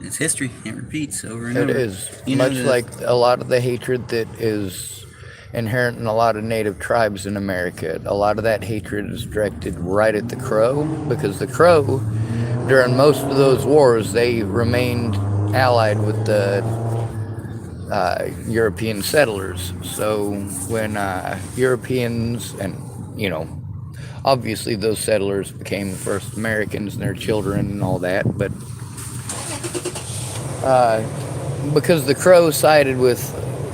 Speaker 1: It's history. It repeats over and
Speaker 2: It
Speaker 1: over.
Speaker 2: is much like a lot of the hatred that is inherent in a lot of native tribes in America. A lot of that hatred is directed right at the Crow, because the Crow, during most of those wars, they remained allied with the European settlers. So when Europeans and, obviously those settlers became the first Americans and their children and all that, but because the Crow sided with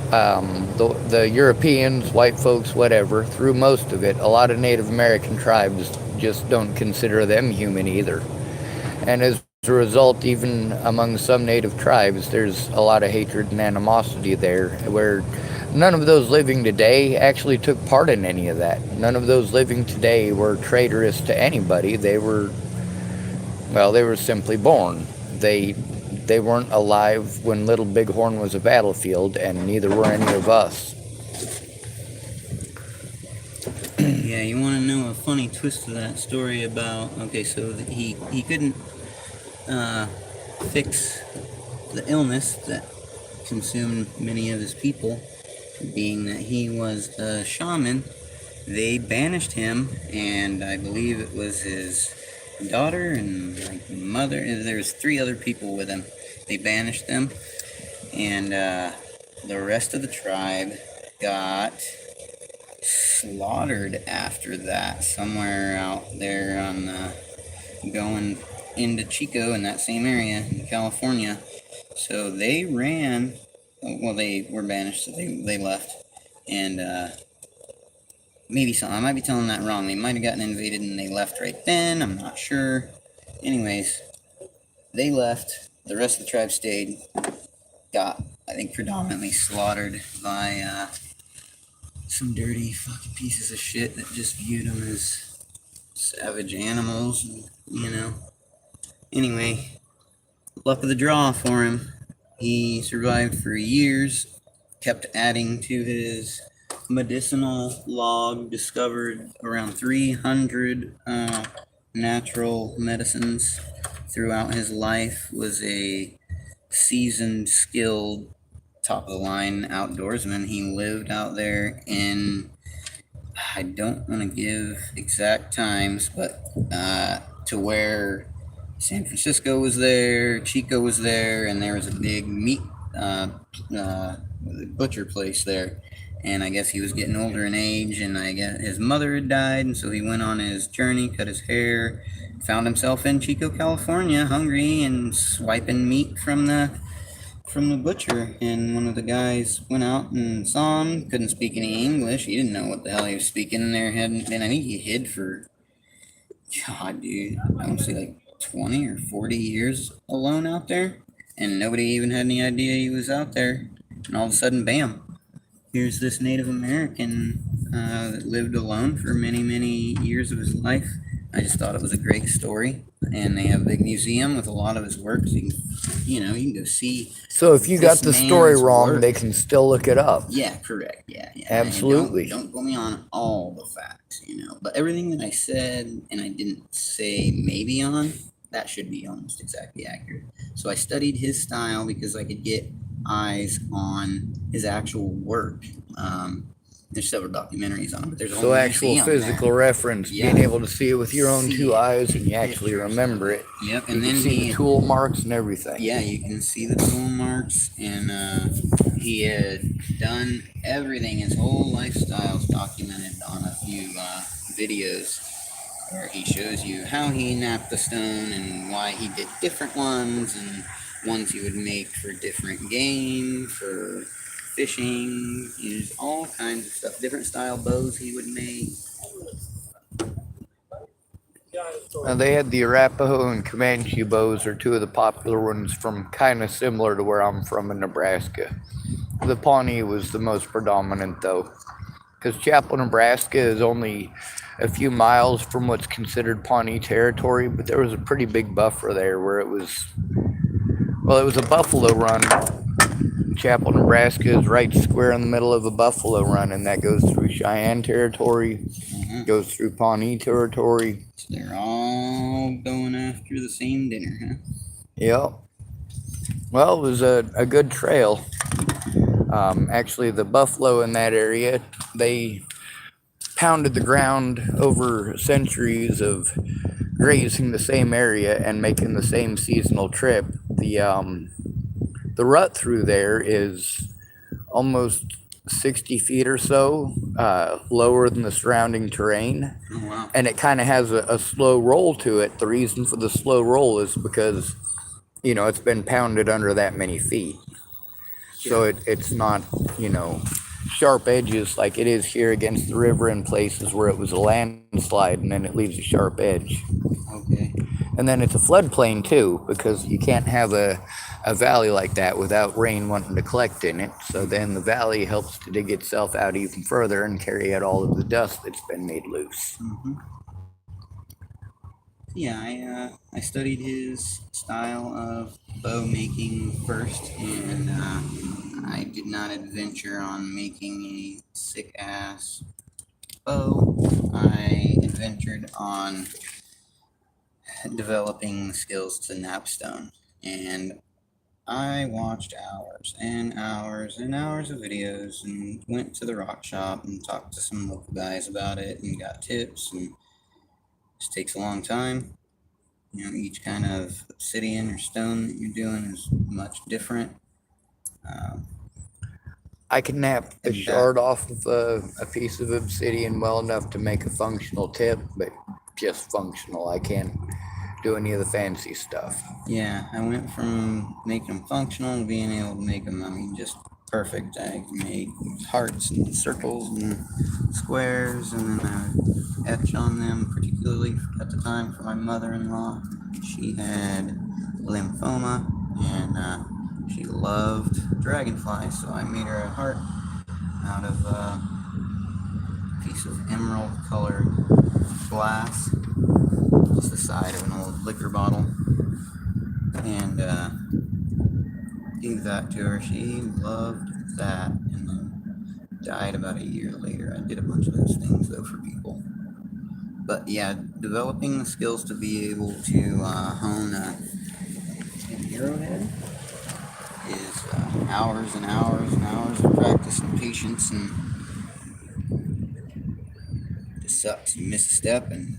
Speaker 2: the Europeans, white folks, whatever, through most of it, a lot of Native American tribes just don't consider them human either. And as a result, even among some native tribes, there's a lot of hatred and animosity there, where none of those living today actually took part in any of that. None of those living today were traitorous to anybody. They were simply born. They weren't alive when Little Bighorn was a battlefield, and neither were any of us.
Speaker 1: Yeah, you want to know a funny twist to that story about, so he couldn't fix the illness that consumed many of his people, being that he was a shaman. They banished him, and I believe it was his daughter and mother, and there's 3 other people with him. They banished them, and the rest of the tribe got slaughtered after that, somewhere out there on going into Chico in that same area in California. So they ran. Well, they were banished, so they left, and maybe some. I might be telling that wrong. They might have gotten invaded and they left right then. I'm not sure. Anyways, they left. The rest of the tribe stayed. Got, I think, predominantly slaughtered by some dirty fucking pieces of shit that just viewed them as savage animals. You know. Anyway, luck of the draw for him. He survived for years. Kept adding to his medicinal log, discovered around 300 natural medicines throughout his life, was a seasoned, skilled, top of the line outdoorsman. He lived out there in, I don't want to give exact times, but to where San Francisco was there, Chico was there, and there was a big meat butcher place there. And I guess he was getting older in age, and I guess his mother had died, and so he went on his journey, cut his hair, found himself in Chico, California, hungry and swiping meat from the butcher. And one of the guys went out and saw him, couldn't speak any English. He didn't know what the hell he was speaking. There hadn't been, I think he hid for, God, dude, I want to say like 20 or 40 years alone out there, and nobody even had any idea he was out there. And all of a sudden, bam, here's this Native American that lived alone for many, many years of his life. I just thought it was a great story, and they have a big museum with a lot of his work. So you can go see.
Speaker 2: So if you got the story wrong,
Speaker 1: work.
Speaker 2: They can still look it up.
Speaker 1: Yeah, correct. Yeah.
Speaker 2: Absolutely.
Speaker 1: Don't go me on all the facts, but everything that I said and I didn't say maybe on, that should be almost exactly accurate. So I studied his style because I could get eyes on his actual work. There's several documentaries on it, but there's
Speaker 2: so actual physical reference,
Speaker 1: yeah.
Speaker 2: Being able to see it with your own two eyes, and you actually remember it.
Speaker 1: Yep,
Speaker 2: and then see the tool marks and everything.
Speaker 1: Yeah, you can see the tool marks, and he had done everything. His whole lifestyle's documented on a few videos where he shows you how he knapped the stone and why he did different ones, and ones he would make for different game, for fishing, use all kinds of stuff, different style bows he would make.
Speaker 2: Now they had the Arapaho and Comanche bows are two of the popular ones from kind of similar to where I'm from in Nebraska. The Pawnee was the most predominant though, because Chapel, Nebraska is only a few miles from what's considered Pawnee territory, but there was a pretty big buffer there where it was a buffalo run. Chapel, Nebraska is right square in the middle of a buffalo run, and that goes through Cheyenne territory, goes through Pawnee territory.
Speaker 1: So they're all going after the same dinner, huh?
Speaker 2: Yep. Well, it was a good trail. Actually, the buffalo in that area, they pounded the ground over centuries of grazing the same area and making the same seasonal trip. The rut through there is almost 60 feet or so lower than the surrounding terrain.
Speaker 1: Oh, wow.
Speaker 2: And it kind of has a slow roll to it. The reason for the slow roll is because, it's been pounded under that many feet. So it's not, sharp edges like it is here against the river in places where it was a landslide and then it leaves a sharp edge.
Speaker 1: Okay.
Speaker 2: And then it's a floodplain too, because you can't have a valley like that without rain wanting to collect in it. So then the valley helps to dig itself out even further and carry out all of the dust that's been made loose.
Speaker 1: Mm-hmm. Yeah, I studied his style of bow making first, and I did not adventure on making a sick ass bow. I adventured on developing skills to nap stone, and I watched hours and hours and hours of videos and went to the rock shop and talked to some local guys about it and got tips, and it just takes a long time. Each kind of obsidian or stone that you're doing is much different.
Speaker 2: I can nap the shard off of a piece of obsidian well enough to make a functional tip, but just functional. I can't do any of the fancy stuff.
Speaker 1: Yeah, I went from making them functional to being able to make them, just perfect. I made hearts and circles and squares, and then I would etch on them, particularly at the time for my mother-in-law. She had lymphoma, and she loved dragonflies, so I made her a heart out of a piece of emerald colored glass, just the side of an old liquor bottle, and gave that to her. She loved that, and then died about a year later. I did a bunch of those things though for people. But yeah, developing the skills to be able to hone an arrowhead is hours and hours and hours of practice and patience, and it just sucks. You miss a step and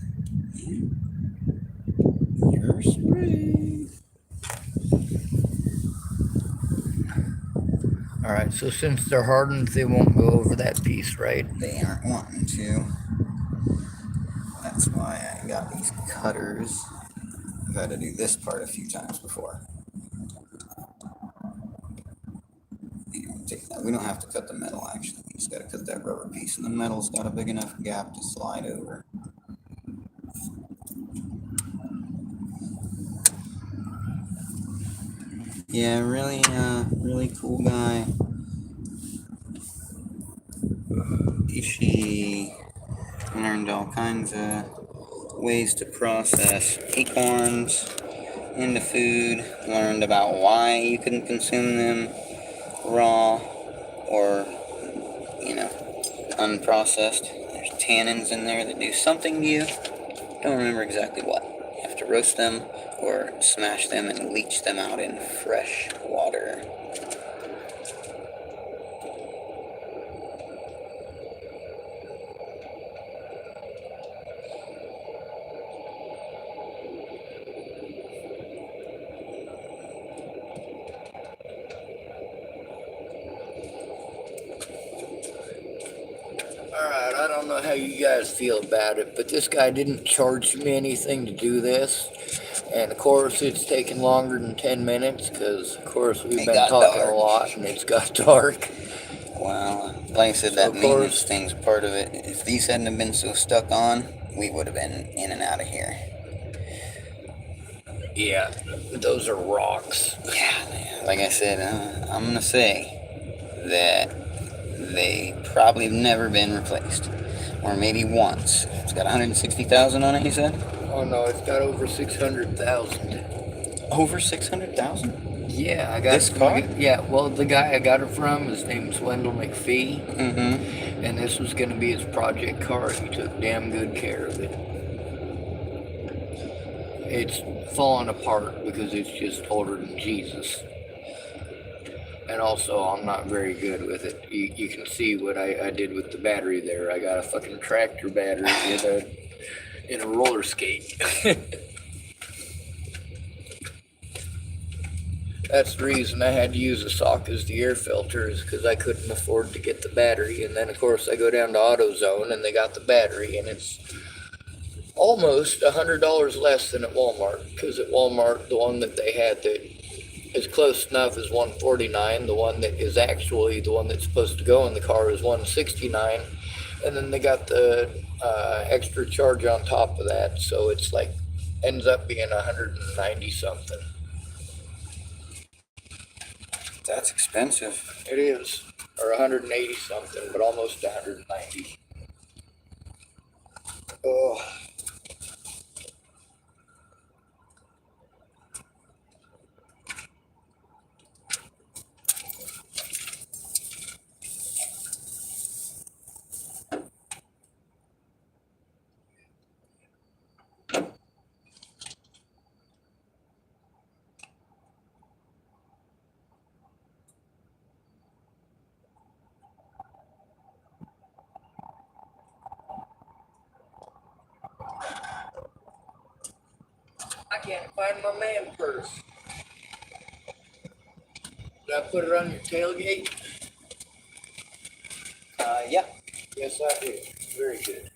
Speaker 1: you're sprayed.
Speaker 2: Alright, so since they're hardened, they won't go over that piece, right?
Speaker 1: They aren't wanting to. That's why I got these cutters. I've had to do this part a few times before. We don't have to cut the metal, actually. We just got to cut that rubber piece, and the metal's got a big enough gap to slide over. Yeah, really cool guy. She learned all kinds of ways to process acorns into food, learned about why you couldn't consume them raw or, unprocessed. There's tannins in there that do something to you. Don't remember exactly what. You have to roast them or smash them and leach them out in fresh water.
Speaker 2: Alright, I don't know how you guys feel about it, but this guy didn't charge me anything to do this. And of course, it's taken longer than 10 minutes because, of course, we've been talking a lot and it's got dark.
Speaker 1: Well, like I said, that maintenance thing's part of it. If these hadn't have been so stuck on, we would have been in and out of here.
Speaker 2: Yeah, those are rocks.
Speaker 1: Yeah, like I said, I'm going to say that they probably have never been replaced. Or maybe once. It's got 160,000 on it, you said?
Speaker 2: Oh no, it's got over 600,000.
Speaker 1: Over 600,000?
Speaker 2: Yeah, I got
Speaker 1: this car?
Speaker 2: Yeah, well, the guy I got it from, his name's Wendell McPhee.
Speaker 1: Mm-hmm.
Speaker 2: And this was going to be his project car. He took damn good care of it. It's falling apart because it's just older than Jesus. And also, I'm not very good with it. You can see what I did with the battery there. I got a fucking tractor battery in a roller skate. That's the reason I had to use a sock as the air filter, is because I couldn't afford to get the battery. And then, of course, I go down to AutoZone and they got the battery, and it's almost $100 less than at Walmart. Because at Walmart, the one that they had that is close enough is $149. The one that is actually the one that's supposed to go in the car is $169, and then they got the extra charge on top of that, so it's like ends up being $190 something.
Speaker 1: That's expensive.
Speaker 2: It is, or $180 something, but almost $190. Oh. I can't find my man purse. Did I put it on your tailgate?
Speaker 1: Yeah.
Speaker 2: Yes, I did. Very good.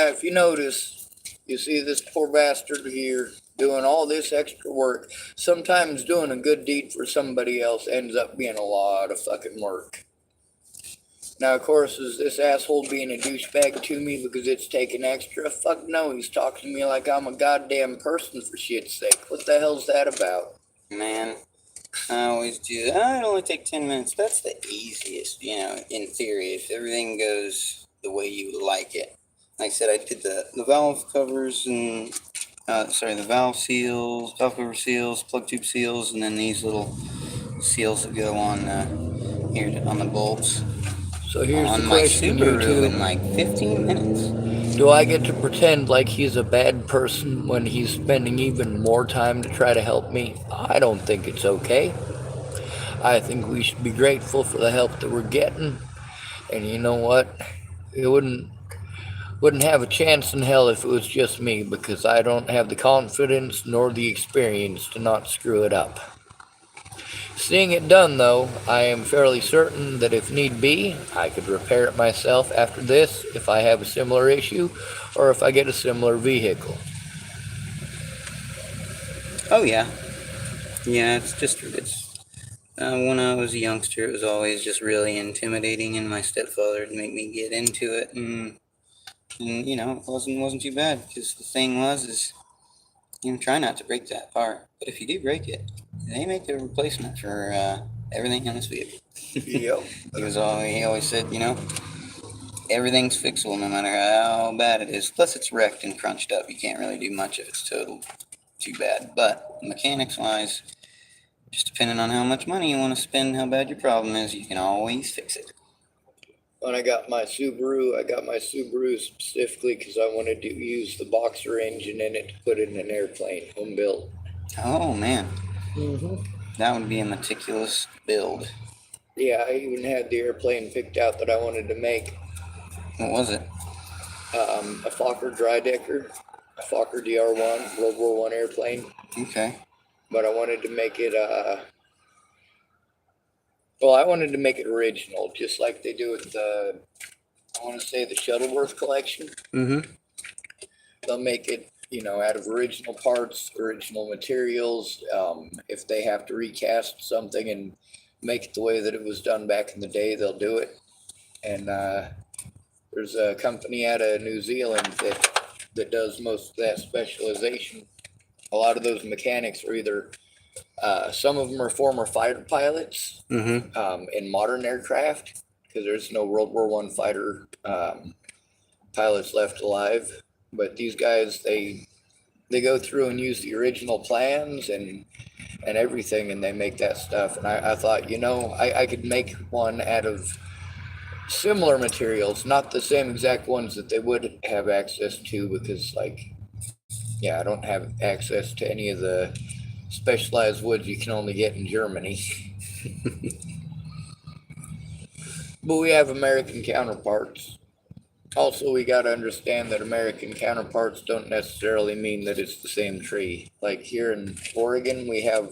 Speaker 2: Now, if you notice, you see this poor bastard here doing all this extra work. Sometimes doing a good deed for somebody else ends up being a lot of fucking work. Now, of course, is this asshole being a douchebag to me because it's taking extra? Fuck no, he's talking to me like I'm a goddamn person, for shit's sake. What the hell's that about?
Speaker 1: Man, I always do that. It'll only take 10 minutes. That's the easiest, in theory, if everything goes the way you would like it. Like I said, I did the valve covers and, the valve seals, valve cover seals, plug tube seals, and then these little seals that go on here on the bolts.
Speaker 2: So here's
Speaker 1: On
Speaker 2: the
Speaker 1: my
Speaker 2: question,
Speaker 1: Subaru in
Speaker 2: YouTube.
Speaker 1: like 15 minutes.
Speaker 2: Do I get to pretend like he's a bad person when he's spending even more time to try to help me? I don't think it's okay. I think we should be grateful for the help that we're getting. And you know what? It wouldn't have a chance in hell if it was just me, because I don't have the confidence nor the experience to not screw it up. Seeing it done, though, I am fairly certain that if need be, I could repair it myself after this if I have a similar issue or if I get a similar vehicle.
Speaker 1: Oh, yeah. Yeah, when I was a youngster, it was always just really intimidating, and my stepfather would make me get into it, and it wasn't too bad, because the thing is, try not to break that part, but if you do break it, they make a replacement for everything in this vehicle.
Speaker 2: Yep.
Speaker 1: He always said, everything's fixable no matter how bad it is. Plus, it's wrecked and crunched up. You can't really do much if it's total too bad. But mechanics-wise, just depending on how much money you want to spend, how bad your problem is, you can always fix it.
Speaker 2: When I got my Subaru specifically because I wanted to use the boxer engine in it to put in an airplane, home built.
Speaker 1: Oh, man.
Speaker 2: Mm-hmm.
Speaker 1: That would be a meticulous build.
Speaker 2: Yeah, I even had the airplane picked out that I wanted to make.
Speaker 1: What was it?
Speaker 2: A Fokker Drydecker, a Fokker DR-1, World War I airplane.
Speaker 1: Okay.
Speaker 2: But I wanted to make it, I wanted to make it original, just like they do with the Shuttleworth collection.
Speaker 1: Mm-hmm.
Speaker 2: They'll make it, out of original parts, original materials. If they have to recast something and make it the way that it was done back in the day, they'll do it. And there's a company out of New Zealand that does most of that specialization. A lot of those mechanics are either, some of them are former fighter pilots in modern aircraft, because there's no World War I fighter pilots left alive. But these guys, they go through and use the original plans and everything, and they make that stuff. And I thought, I could make one out of similar materials, not the same exact ones that they would have access to, because I don't have access to any of the specialized woods you can only get in Germany. But we have American counterparts. Also, we got to understand that American counterparts don't necessarily mean that it's the same tree. Like here in Oregon, we have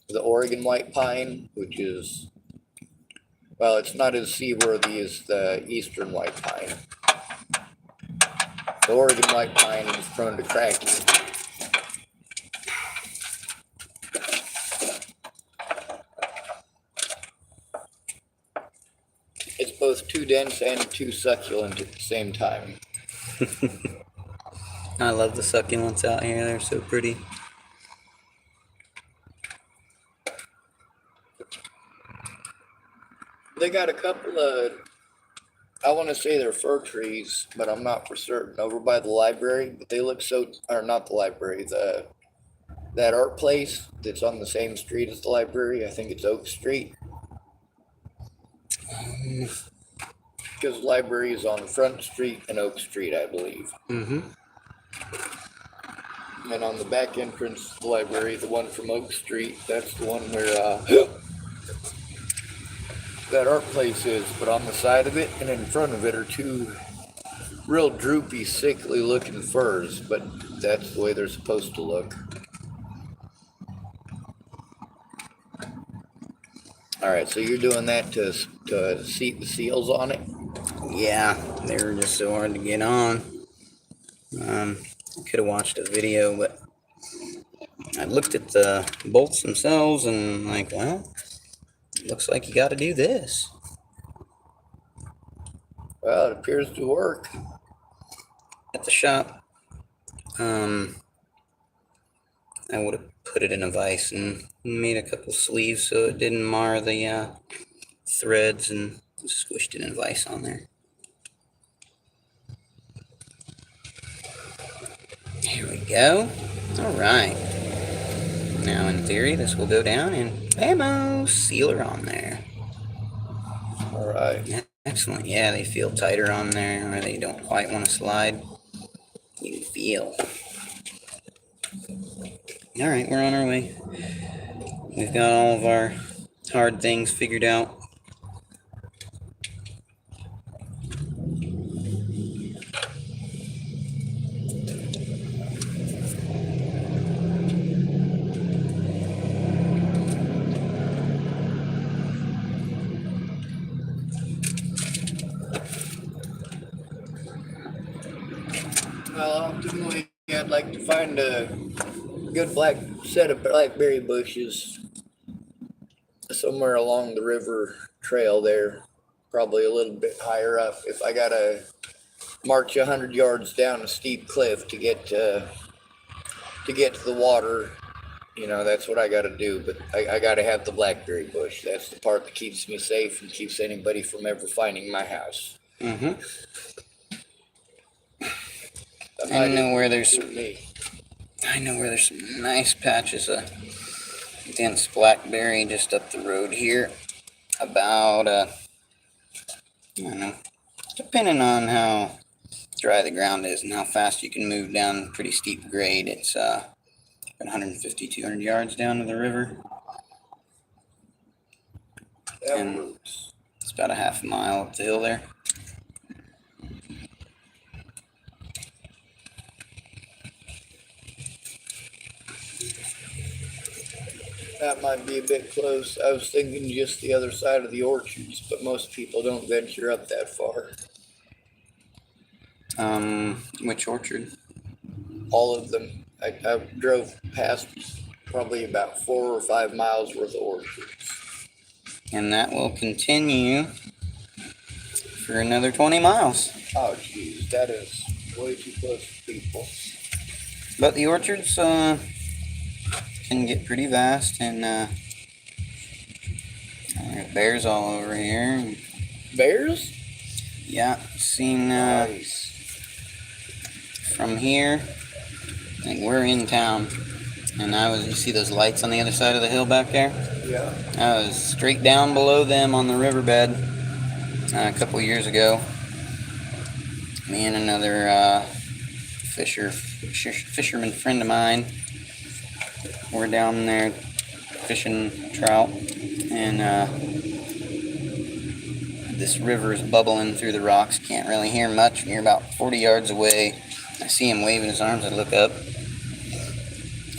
Speaker 2: the Oregon white pine, which is, it's not as seaworthy as the eastern white pine. The Oregon white pine is prone to cracking. It's both too dense and too succulent at the same time.
Speaker 1: I love the succulents out here. They're so pretty.
Speaker 2: They got a couple of, I want to say they're fir trees, but I'm not for certain, over by the library. But they look or not the library, that art place that's on the same street as the library. I think it's Oak Street. Because the library is on Front Street and Oak Street, I believe.
Speaker 1: Mm-hmm.
Speaker 2: And on the back entrance to the library, the one from Oak Street, that's the one where that art place is. But on the side of it and in front of it are two real droopy, sickly looking firs. But that's the way they're supposed to look. All right, so you're doing that to seat the seals on it?
Speaker 1: Yeah, they were just so hard to get on. I could have watched a video, but I looked at the bolts themselves and like, well, looks like you got to do this.
Speaker 2: Well, it appears to work.
Speaker 1: At the shop, I would have put it in a vise and made a couple sleeves so it didn't mar the threads, and squished it in a vise on there. Here we go. All right. Now, in theory, this will go down and bammo, seal her on there.
Speaker 2: All right.
Speaker 1: Yeah, excellent. Yeah, they feel tighter on there, or they don't quite want to slide. You can feel. All right, we're on our way. We've got all of our hard things figured out.
Speaker 2: Well, ultimately, I'd like to find a good set of blackberry bushes somewhere along the river trail there, probably a little bit higher up. If I gotta march 100 yards down a steep cliff to get to the water, that's what I gotta do. But I gotta have the blackberry bush. That's the part that keeps me safe and keeps anybody from ever finding my house.
Speaker 1: Mm-hmm. I know where there's some nice patches of dense blackberry just up the road here. About I don't know, depending on how dry the ground is and how fast you can move down pretty steep grade, it's 150, 200 yards down to the river. And it's about a half a mile up the hill there.
Speaker 2: That might be a bit close. I was thinking just the other side of the orchards, but most people don't venture up that far.
Speaker 1: Which orchard?
Speaker 2: All of them. I drove past probably about 4 or 5 miles worth of orchards.
Speaker 1: And that will continue for another 20 miles.
Speaker 2: Oh, geez, that is way too close for people.
Speaker 1: But the orchards can get pretty vast, and there are bears all over here.
Speaker 2: Bears?
Speaker 1: Yeah, seen
Speaker 2: Nice.
Speaker 1: from here. I think we're in town, and you see those lights on the other side of the hill back there?
Speaker 2: Yeah.
Speaker 1: I was straight down below them on the riverbed a couple years ago. Me and another fisherman friend of mine, we're down there fishing trout, and this river is bubbling through the rocks. Can't really hear much. You're about 40 yards away. I see him waving his arms. I look up,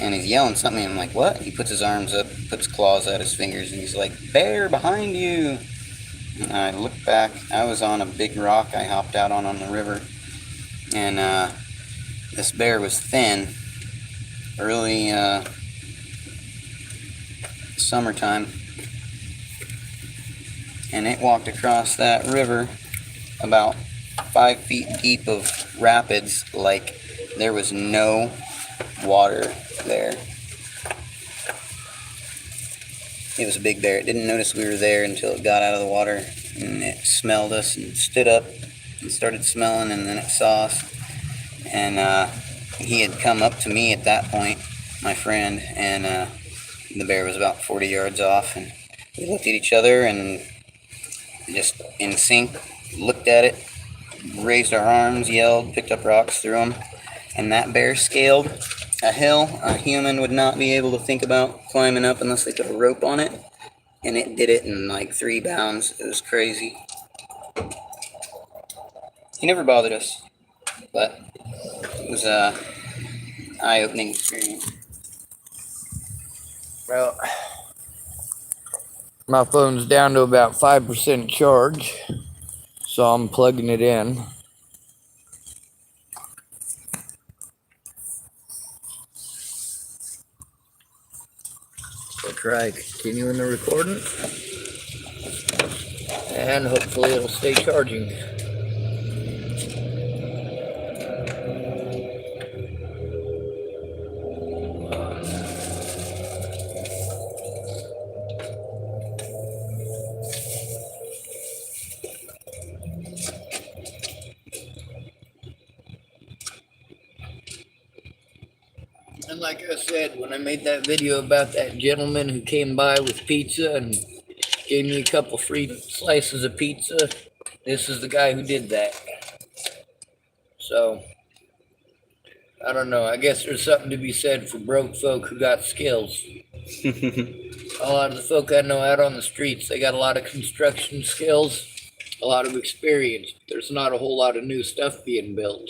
Speaker 1: and he's yelling something. I'm like, what? He puts his arms up, puts claws out his fingers, and he's like, bear behind you. And I look back. I was on a big rock I hopped out on the river, and this bear was thin, early summertime, and it walked across that river about 5 feet deep of rapids like there was no water there. It was a big bear. It didn't notice we were there until it got out of the water, and it smelled us and stood up and started smelling, and then it saw us. And he had come up to me at that point, my friend, and the bear was about 40 yards off, and we looked at each other and just in sync looked at it, raised our arms, yelled, picked up rocks, threw them, and that bear scaled a hill a human would not be able to think about climbing up unless they put a rope on it, and it did it in like 3 bounds. It was crazy. He never bothered us, but it was a eye-opening experience.
Speaker 2: Well, my phone's down to about 5% charge, so I'm plugging it in. We'll try continuing the recording. And hopefully it'll stay charging. And like I said, when I made that video about that gentleman who came by with pizza and gave me a couple free slices of pizza, this is the guy who did that. So, I don't know. I guess there's something to be said for broke folk who got skills. A lot of the folk I know out on the streets, they got a lot of construction skills, a lot of experience. There's not a whole lot of new stuff being built.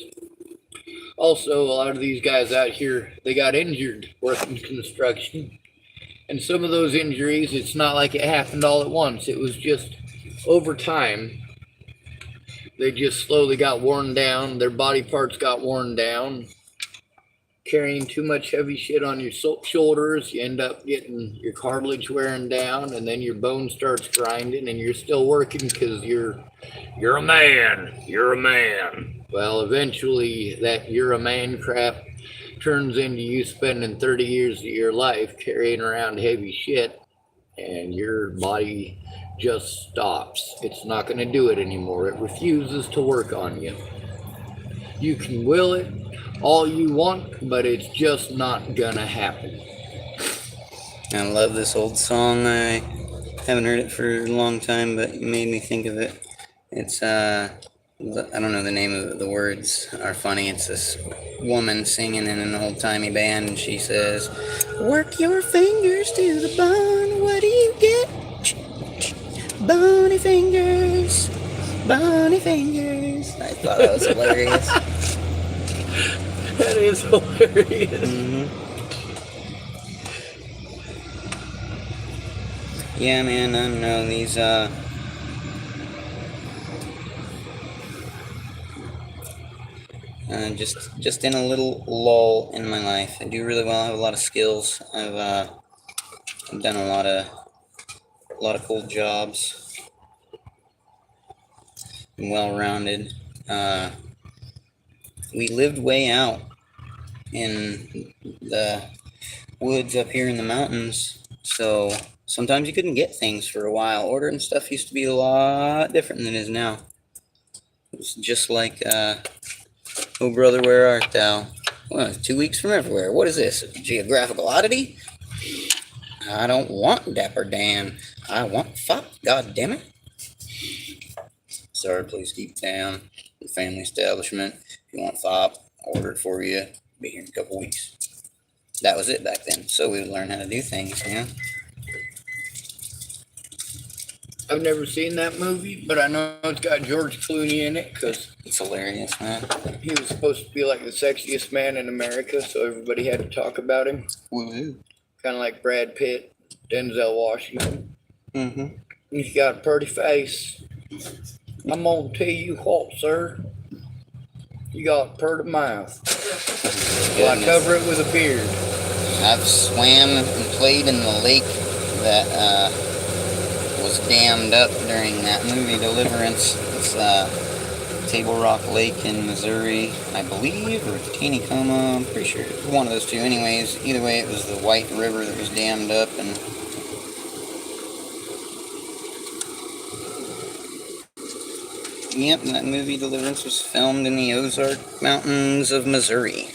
Speaker 2: Also, a lot of these guys out here, they got injured working construction. And some of those injuries, it's not like it happened all at once. It was just over time. They just slowly got worn down. Their body parts got worn down. Carrying too much heavy shit on your shoulders, you end up getting your cartilage wearing down, and then your bone starts grinding, and you're still working because you're a man. You're a man. Well, eventually, that "you're a man" crap turns into you spending 30 years of your life carrying around heavy shit, and your body just stops. It's not going to do it anymore. It refuses to work on you. You can will it all you want, but it's just not gonna happen.
Speaker 1: I love this old song. I haven't heard it for a long time, but you made me think of it. It's I don't know the name of it. The words are funny. It's this woman singing in an old-timey band, and she says, "Work your fingers to the bone. What do you get? Bony fingers, bony fingers." I thought that was hilarious.
Speaker 2: That is hilarious.
Speaker 1: Mm-hmm. Yeah, man, I don't know, these, just in a little lull in my life. I do really well. I have a lot of skills. I've done a lot of cool jobs. I'm well-rounded. We lived way out in the woods up here in the mountains, so sometimes you couldn't get things for a while. Ordering stuff used to be a lot different than it is now. It was just like, "Oh brother, where art thou?" Well, it's 2 weeks from everywhere. What is this, a geographical oddity? I don't want Dapper Dan. I want fuck, god damn it. Sorry, please keep down. The family establishment. If you want fop, I'll order it for you. Be here in a couple weeks. That was it back then. So we would learn how to do things, you know?
Speaker 2: I've never seen that movie, but I know it's got George Clooney in it because
Speaker 1: It's hilarious, man.
Speaker 2: he was supposed to be like the sexiest man in America, so everybody had to talk about him.
Speaker 1: Woohoo.
Speaker 2: Kind of like Brad Pitt, Denzel Washington.
Speaker 1: Mm-hmm.
Speaker 2: He's got a pretty face. I'm gonna tell you what, sir. You got a pretty mouth. Well, I cover it with a beard.
Speaker 1: I've swam and played in the lake that was dammed up during that movie Deliverance. It's Table Rock Lake in Missouri, I believe, or Taneycoma. I'm pretty sure it was one of those two. Anyways, either way, it was the White River that was dammed up, and yep, that movie Deliverance was filmed in the Ozark Mountains of Missouri.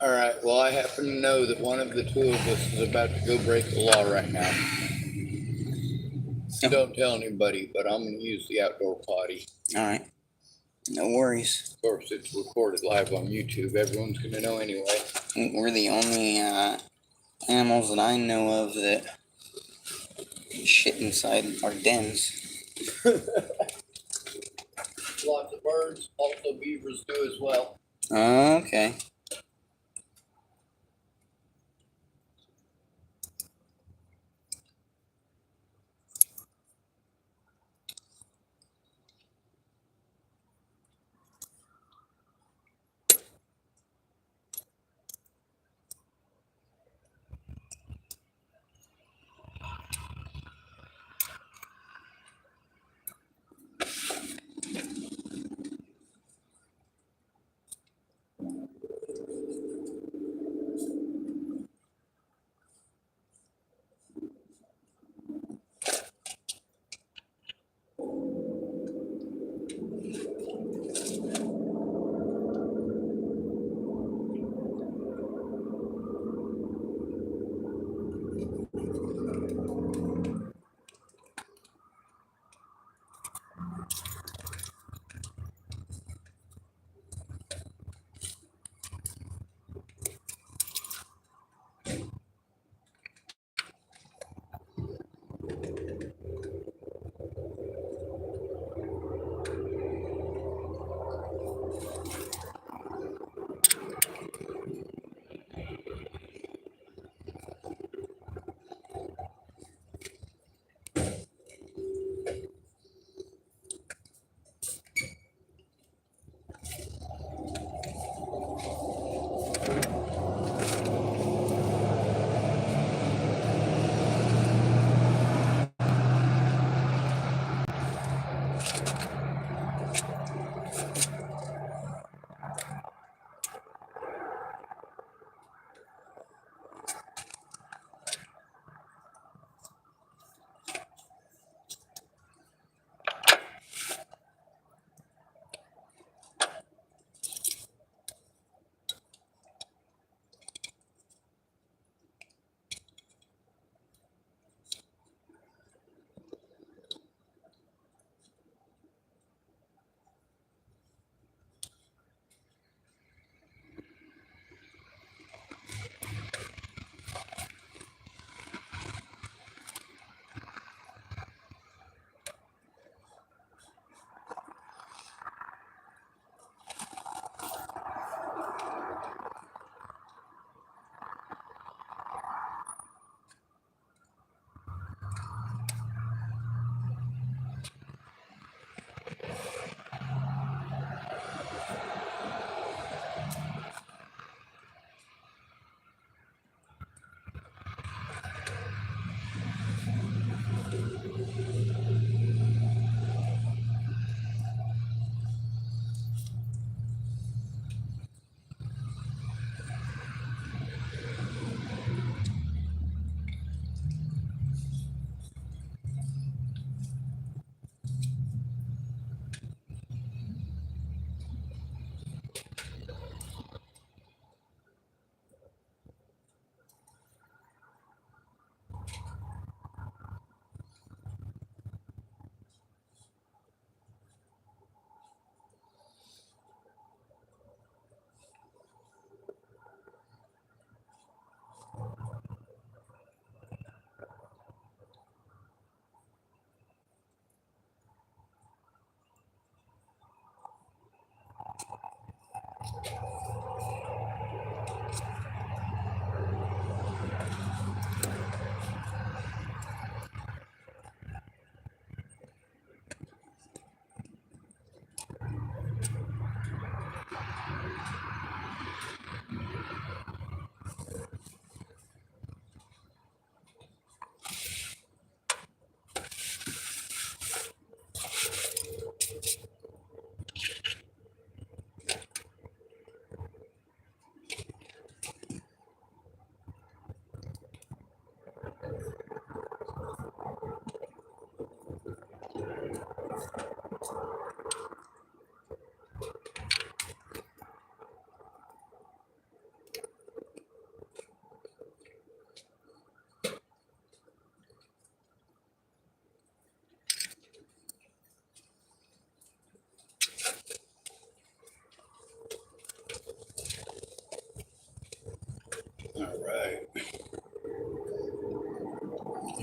Speaker 2: Alright, well, I happen to know that one of the two of us is about to go break the law right now. Don't tell anybody, but I'm going to use the outdoor potty.
Speaker 1: Alright. No worries.
Speaker 2: Of course, it's recorded live on YouTube. Everyone's going to know anyway.
Speaker 1: We're the only animals that I know of that shit inside our dens.
Speaker 2: Lots of birds, also beavers do as well.
Speaker 1: Okay.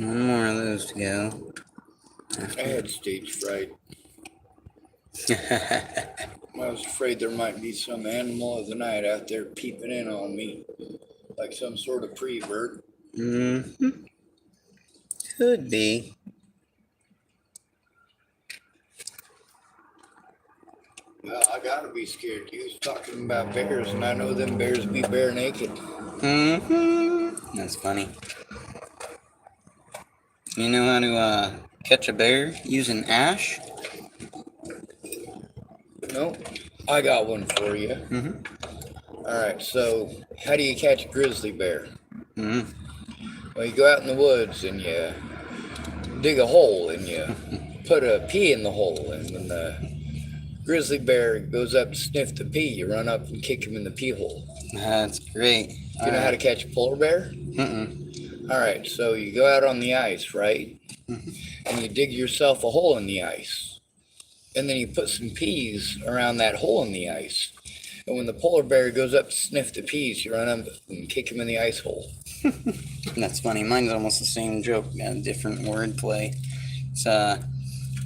Speaker 1: One more of those to go.
Speaker 2: I had stage fright. I was afraid there might be some animal of the night out there peeping in on me, like some sort of prevert.
Speaker 1: Could be.
Speaker 2: Well, I gotta be scared. You was talking about bears, and I know them bears be bare naked.
Speaker 1: That's funny. You know how to catch a bear using ash?
Speaker 2: No, I got one for you. All right, so how do you catch a grizzly bear? Well, you go out in the woods and you dig a hole and you put a pea in the hole, and when the grizzly bear goes up to sniff the pea, you run up and kick him in the pea hole.
Speaker 1: That's great.
Speaker 2: Do you know how to catch a polar bear? All right, so you go out on the ice, right? And you dig yourself a hole in the ice. And then you put some peas around that hole in the ice. And when the polar bear goes up to sniff the peas, you run up and kick him in the ice hole.
Speaker 1: That's funny. Mine's almost the same joke, different wordplay. It's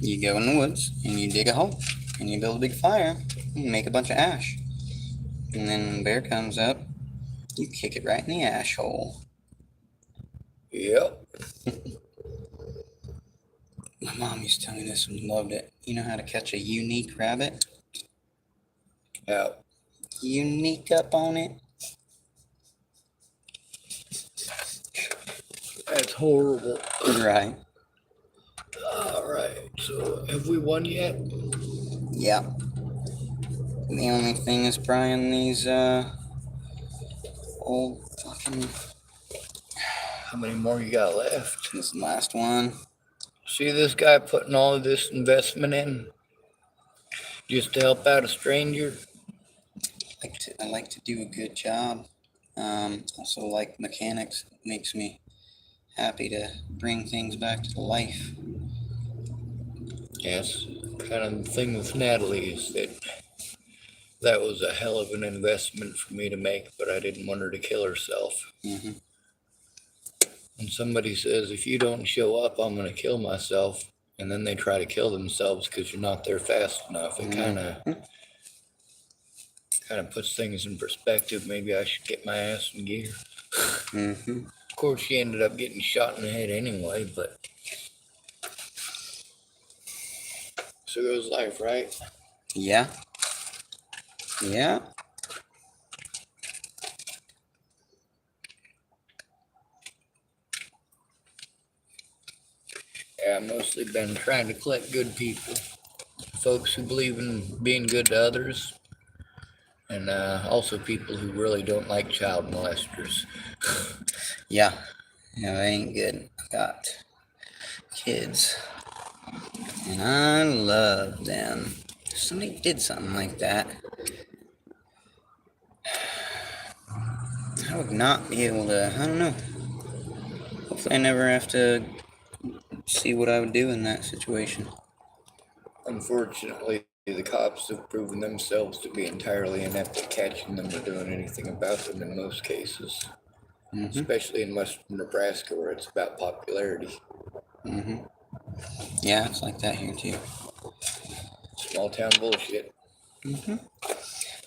Speaker 1: you go in the woods and you dig a hole and you build a big fire and make a bunch of ash. And then when the bear comes up, you kick it right in the ash hole.
Speaker 2: Yep.
Speaker 1: My mom used to tell me this and loved it. You know how to catch a unique rabbit?
Speaker 2: Yeah.
Speaker 1: Unique up on it.
Speaker 2: That's horrible.
Speaker 1: Right.
Speaker 2: All right. So have we won yet?
Speaker 1: Yeah. The only thing is prying these old fucking.
Speaker 2: How many more you got left?
Speaker 1: This last one.
Speaker 2: See this guy putting all of this investment in just to help out a stranger?
Speaker 1: I like to do a good job. Also like mechanics. It makes me happy to bring things back to life.
Speaker 2: Yes. Kind of the thing with Natalie is that was a hell of an investment for me to make, but I didn't want her to kill herself. And somebody says, if you don't show up, I'm going to kill myself. And then they try to kill themselves because you're not there fast enough. It kind of puts things in perspective. Maybe I should get my ass in gear. Of course, she ended up getting shot in the head anyway, but so goes life, right?
Speaker 1: Yeah. Yeah.
Speaker 2: Yeah, I've mostly been trying to collect good people, folks who believe in being good to others, and also people who really don't like child molesters.
Speaker 1: Yeah. Yeah, that ain't good. I got kids. And I love them. If somebody did something like that, I would not be able to, I don't know. Hopefully I never have to see what I would do in that situation.
Speaker 2: Unfortunately, the cops have proven themselves to be entirely inept at catching them or doing anything about them in most cases, especially in western Nebraska where it's about popularity.
Speaker 1: Yeah, it's like that here too.
Speaker 2: Small town bullshit.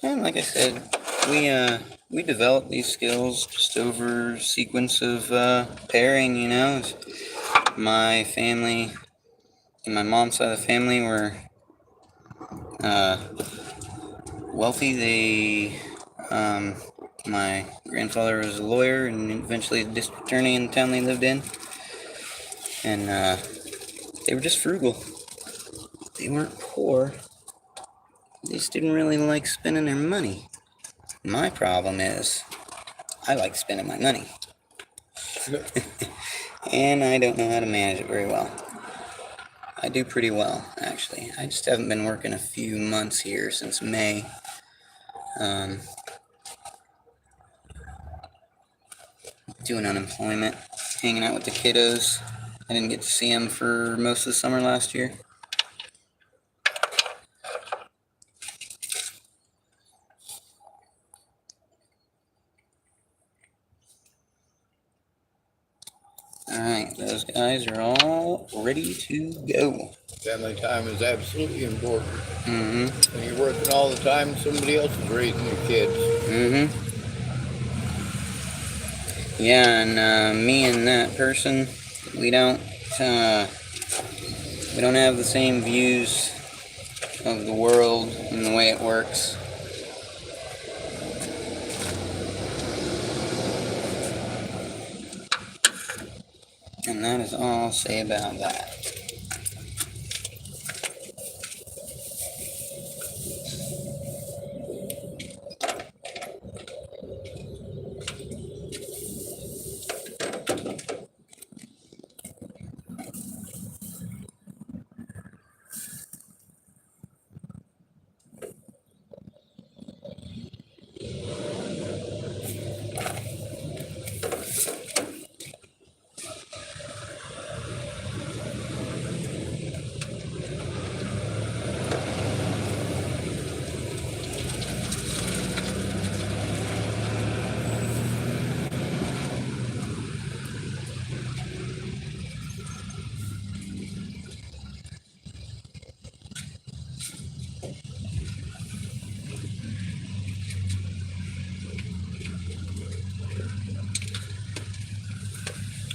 Speaker 1: And like I said, we developed these skills just over a sequence of pairing, you know. My family, and my mom's side of the family were wealthy. My grandfather was a lawyer and eventually a district attorney in the town they lived in. And they were just frugal. They weren't poor. They just didn't really like spending their money. My problem is, I like spending my money. And I don't know how to manage it very well. I do pretty well, actually. I just haven't been working a few months here since May. Doing unemployment, hanging out with the kiddos. I didn't get to see them for most of the summer last year. Alright, those guys are all ready to go.
Speaker 2: Family time is absolutely important.
Speaker 1: Mm-hmm.
Speaker 2: When you're working all the time, somebody else is raising your kids.
Speaker 1: Mm-hmm. Yeah, and me and that person, we don't have the same views of the world and the way it works. And that is all I'll say about that.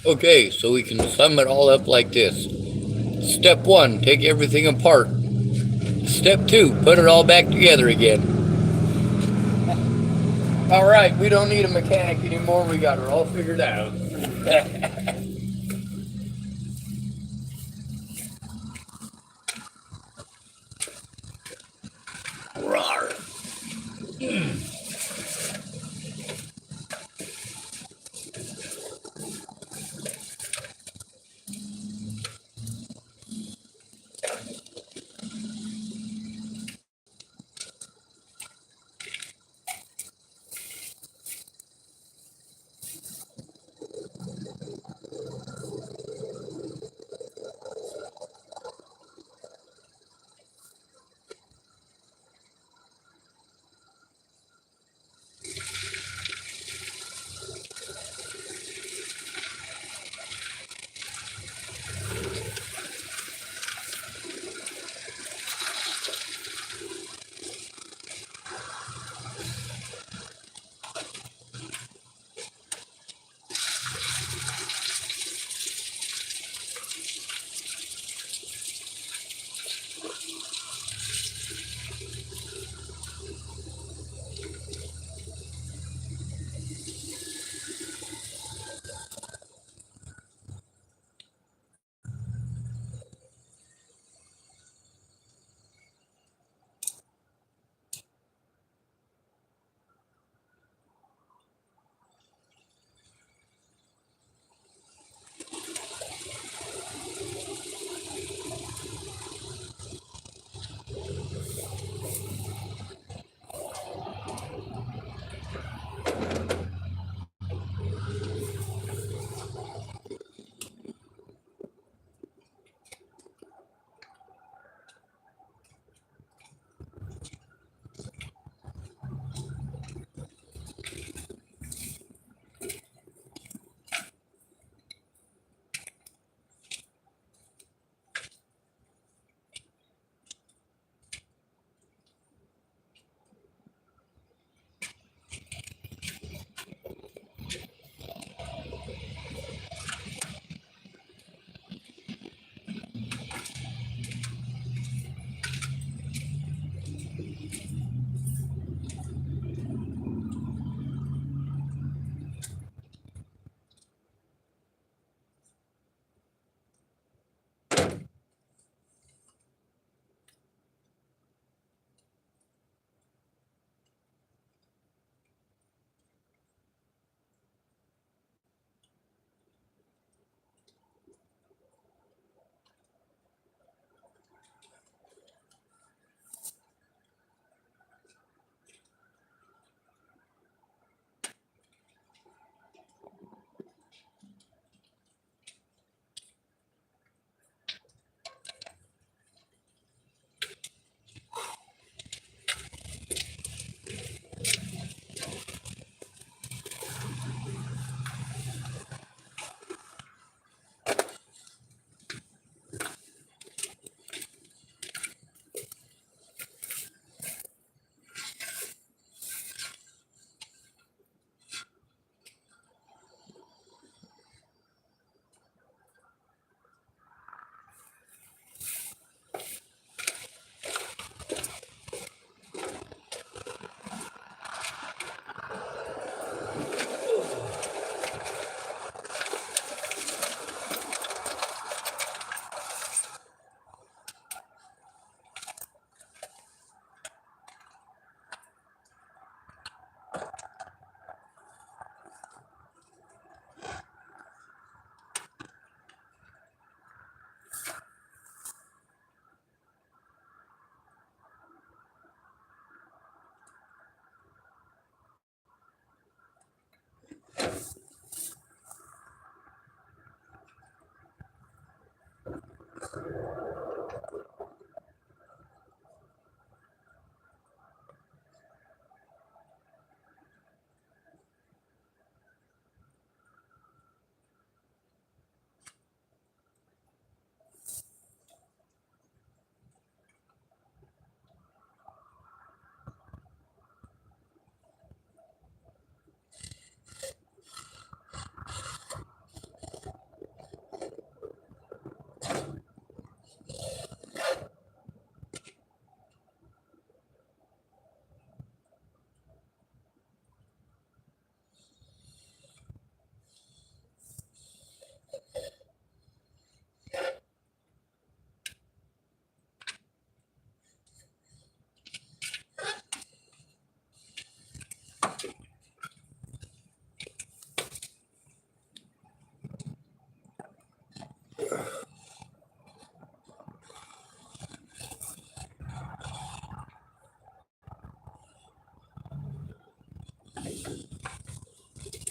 Speaker 2: Okay, so we can sum it all up like this. Step 1, take everything apart. Step 2, put it all back together again. Alright, we don't need a mechanic anymore, we got it all figured out. Rawr.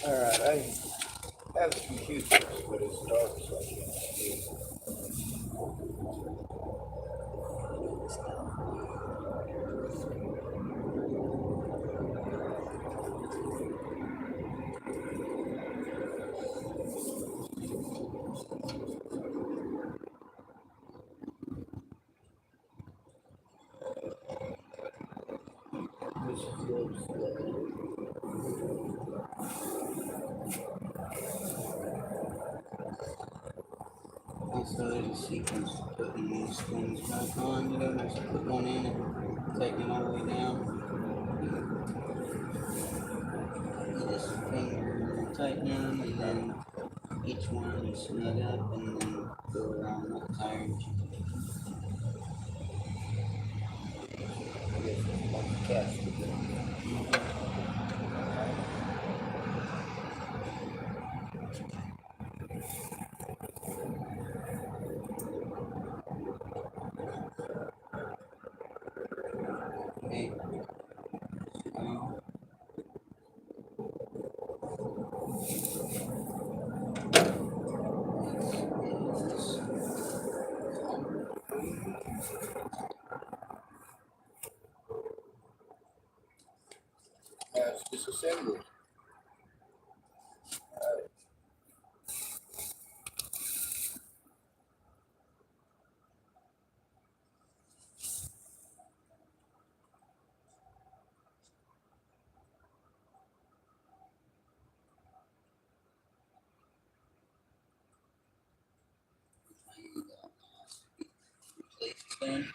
Speaker 2: Alright, I have some Q-tips, but it's dark, so I can't see. This feels slow.
Speaker 1: Also, there's a sequence to putting these things back on. You don't just put one in and take it all the way down. You just finger and tighten them, and then each one you snug up and then go around that tire.
Speaker 2: I guess it's one cast with it.
Speaker 1: Okay.
Speaker 2: It's disassembled.
Speaker 1: Then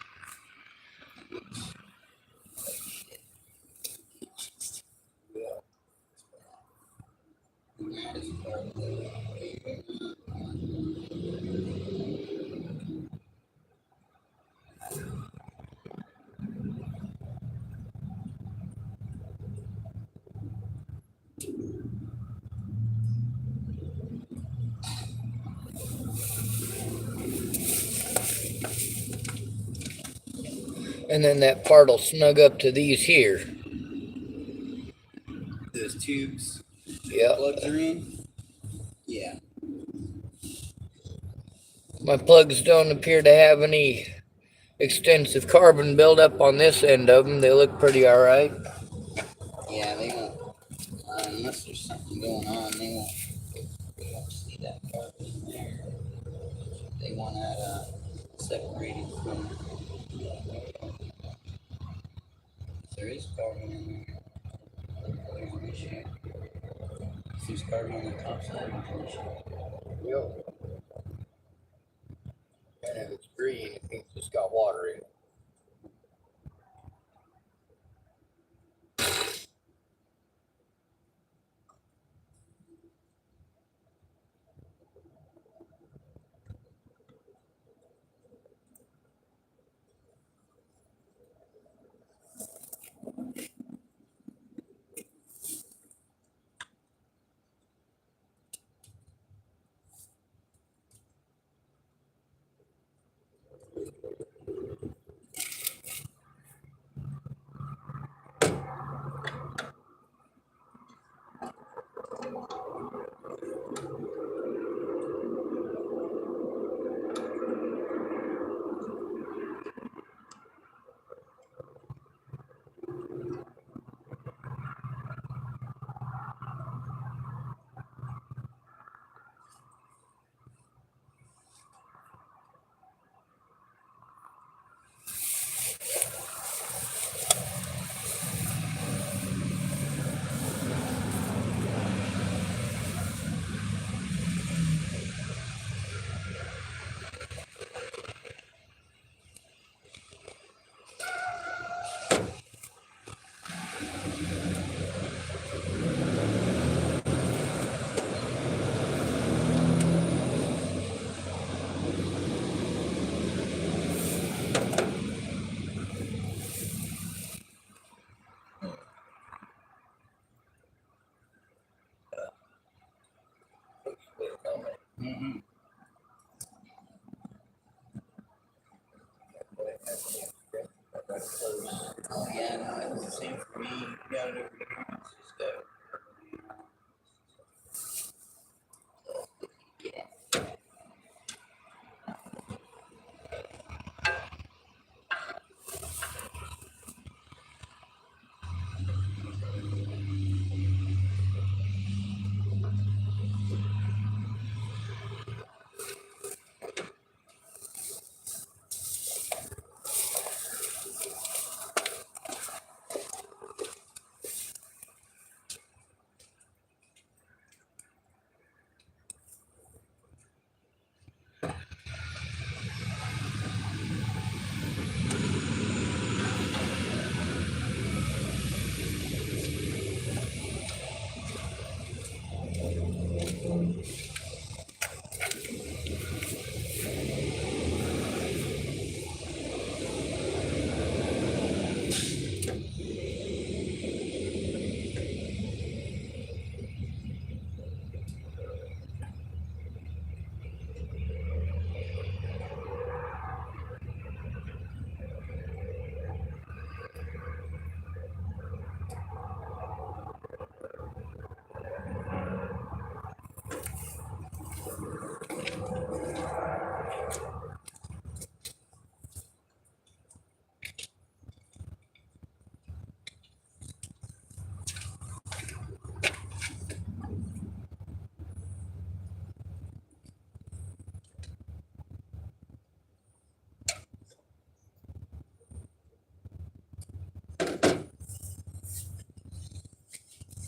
Speaker 2: And then that part will snug up to these here.
Speaker 1: those tubes,
Speaker 2: Yep.
Speaker 1: plugs are in. Yeah.
Speaker 2: My plugs don't appear to have any extensive carbon buildup on this end of them. They look pretty alright.
Speaker 1: Yeah, they won't. Unless there's something going on, they won't see that carbon in there. They want that separated from. If there is carbon in there, there's an issue. If there's carbon on the top side, there's an issue.
Speaker 2: Yep. And if it's green, it means it's got water in it.
Speaker 1: Mm-hmm. Oh yeah, no, it was the same for me. You got it over here. It's just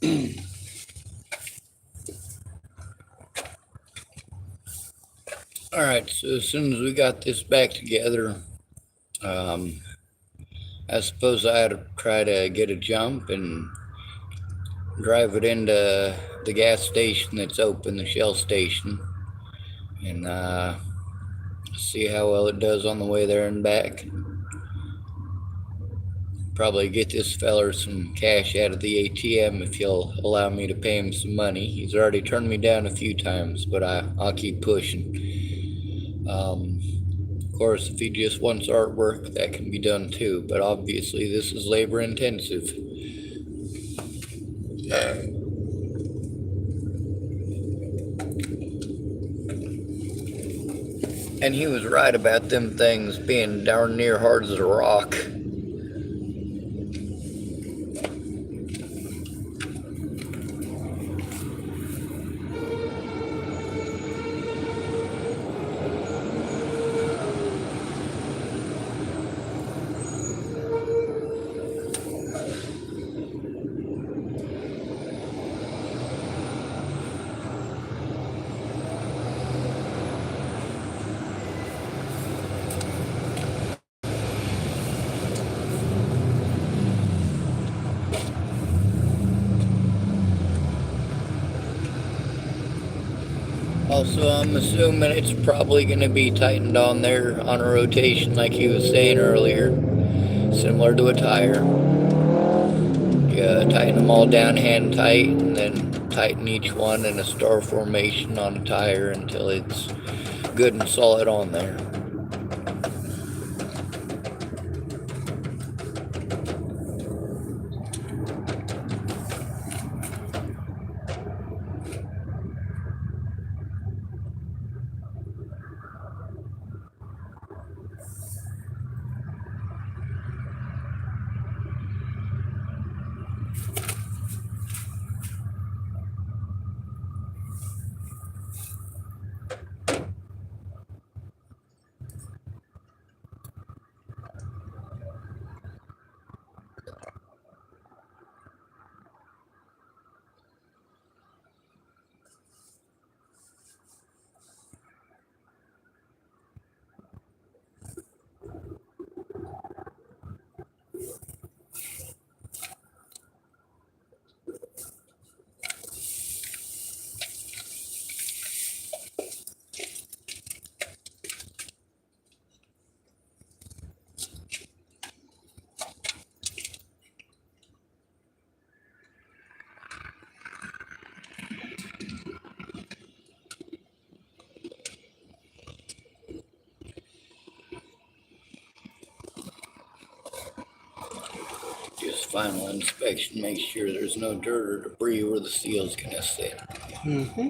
Speaker 2: All right, so as soon as we got this back together, I suppose I had to try to get a jump and drive it into the gas station that's open, the Shell station, and see how well it does on the way there and back. Probably get this feller some cash out of the ATM if he'll allow me to pay him some money. He's already turned me down a few times, but I'll keep pushing. Of course, if he just wants artwork, that can be done too, but obviously this is labor intensive. And he was right about them things being darn near hard as a rock. Also, I'm assuming it's probably going to be tightened on there on a rotation like he was saying earlier, similar to a tire. You tighten them all down hand tight and then tighten each one in a star formation on a tire until it's good and solid on there. Just final inspection, make sure there's no dirt or debris where the seal's gonna sit.
Speaker 1: Mm-hmm.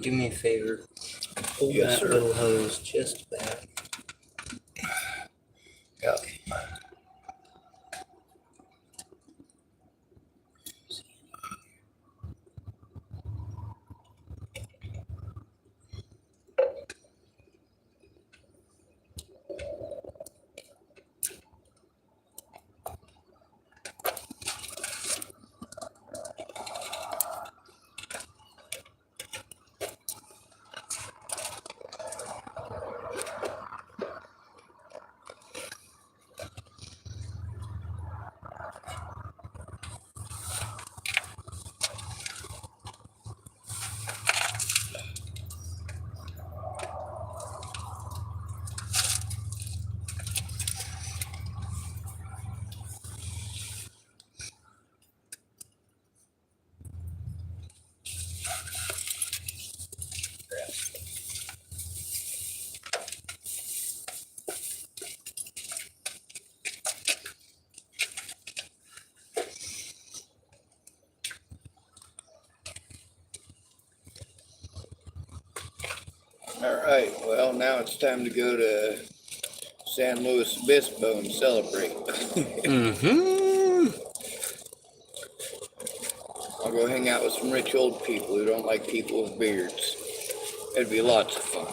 Speaker 1: Do me a favor. Pull
Speaker 2: Yes,
Speaker 1: that
Speaker 2: sir.
Speaker 1: little hose just back.
Speaker 2: Yeah. All right, well, now it's time to go to San Luis Obispo and celebrate.
Speaker 1: Mm-hmm.
Speaker 2: I'll go hang out with some rich old people who don't like people with beards. It'd be lots of fun.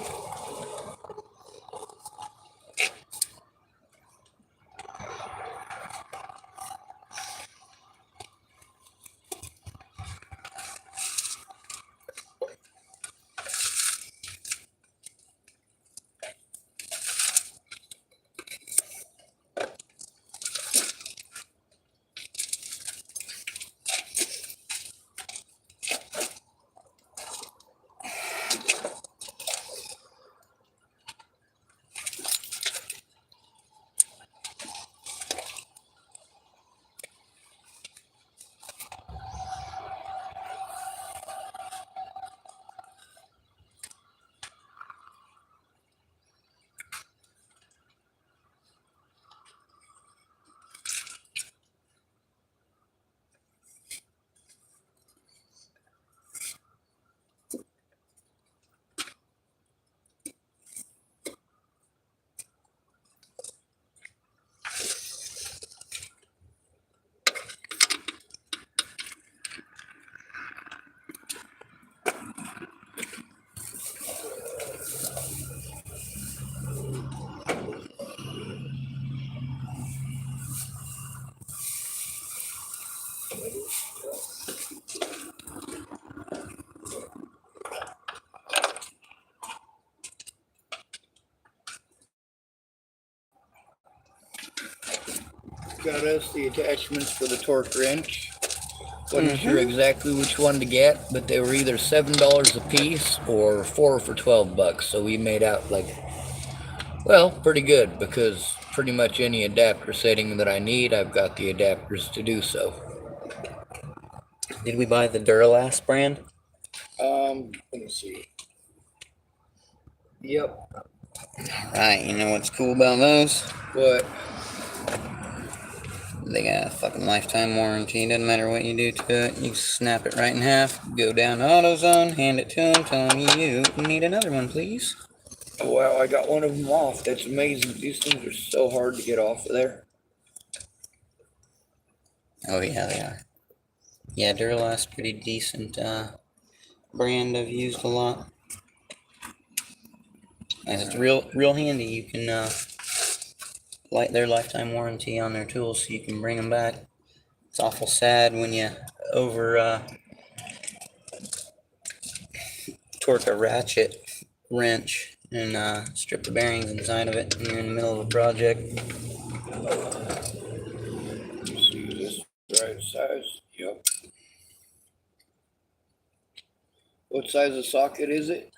Speaker 2: got us the attachments for the torque wrench. Wasn't sure exactly which one to get, but they were either $7 a piece or 4 for $12. So we made out like, well, pretty good, because pretty much any adapter setting that I need, I've got the adapters to do so.
Speaker 1: Did we buy the Duralast brand?
Speaker 2: Let me see. Yep.
Speaker 1: Right, you know what's cool about those?
Speaker 2: What?
Speaker 1: They got a fucking lifetime warranty. Doesn't matter what you do to it. You snap it right in half, go down to AutoZone, hand it to them, tell them you need another one, please.
Speaker 2: Oh, wow, I got one of them off. That's amazing. These things are so hard to get off of there.
Speaker 1: Oh yeah, they are. Yeah, Duralast, pretty decent brand I've used a lot. And it's real handy. You can light their lifetime warranty on their tools, so you can bring them back. It's awful sad when you over torque a ratchet wrench and strip the bearings inside of it, and you're in the middle of a project.
Speaker 2: See this right size? Yep. What size of socket is it?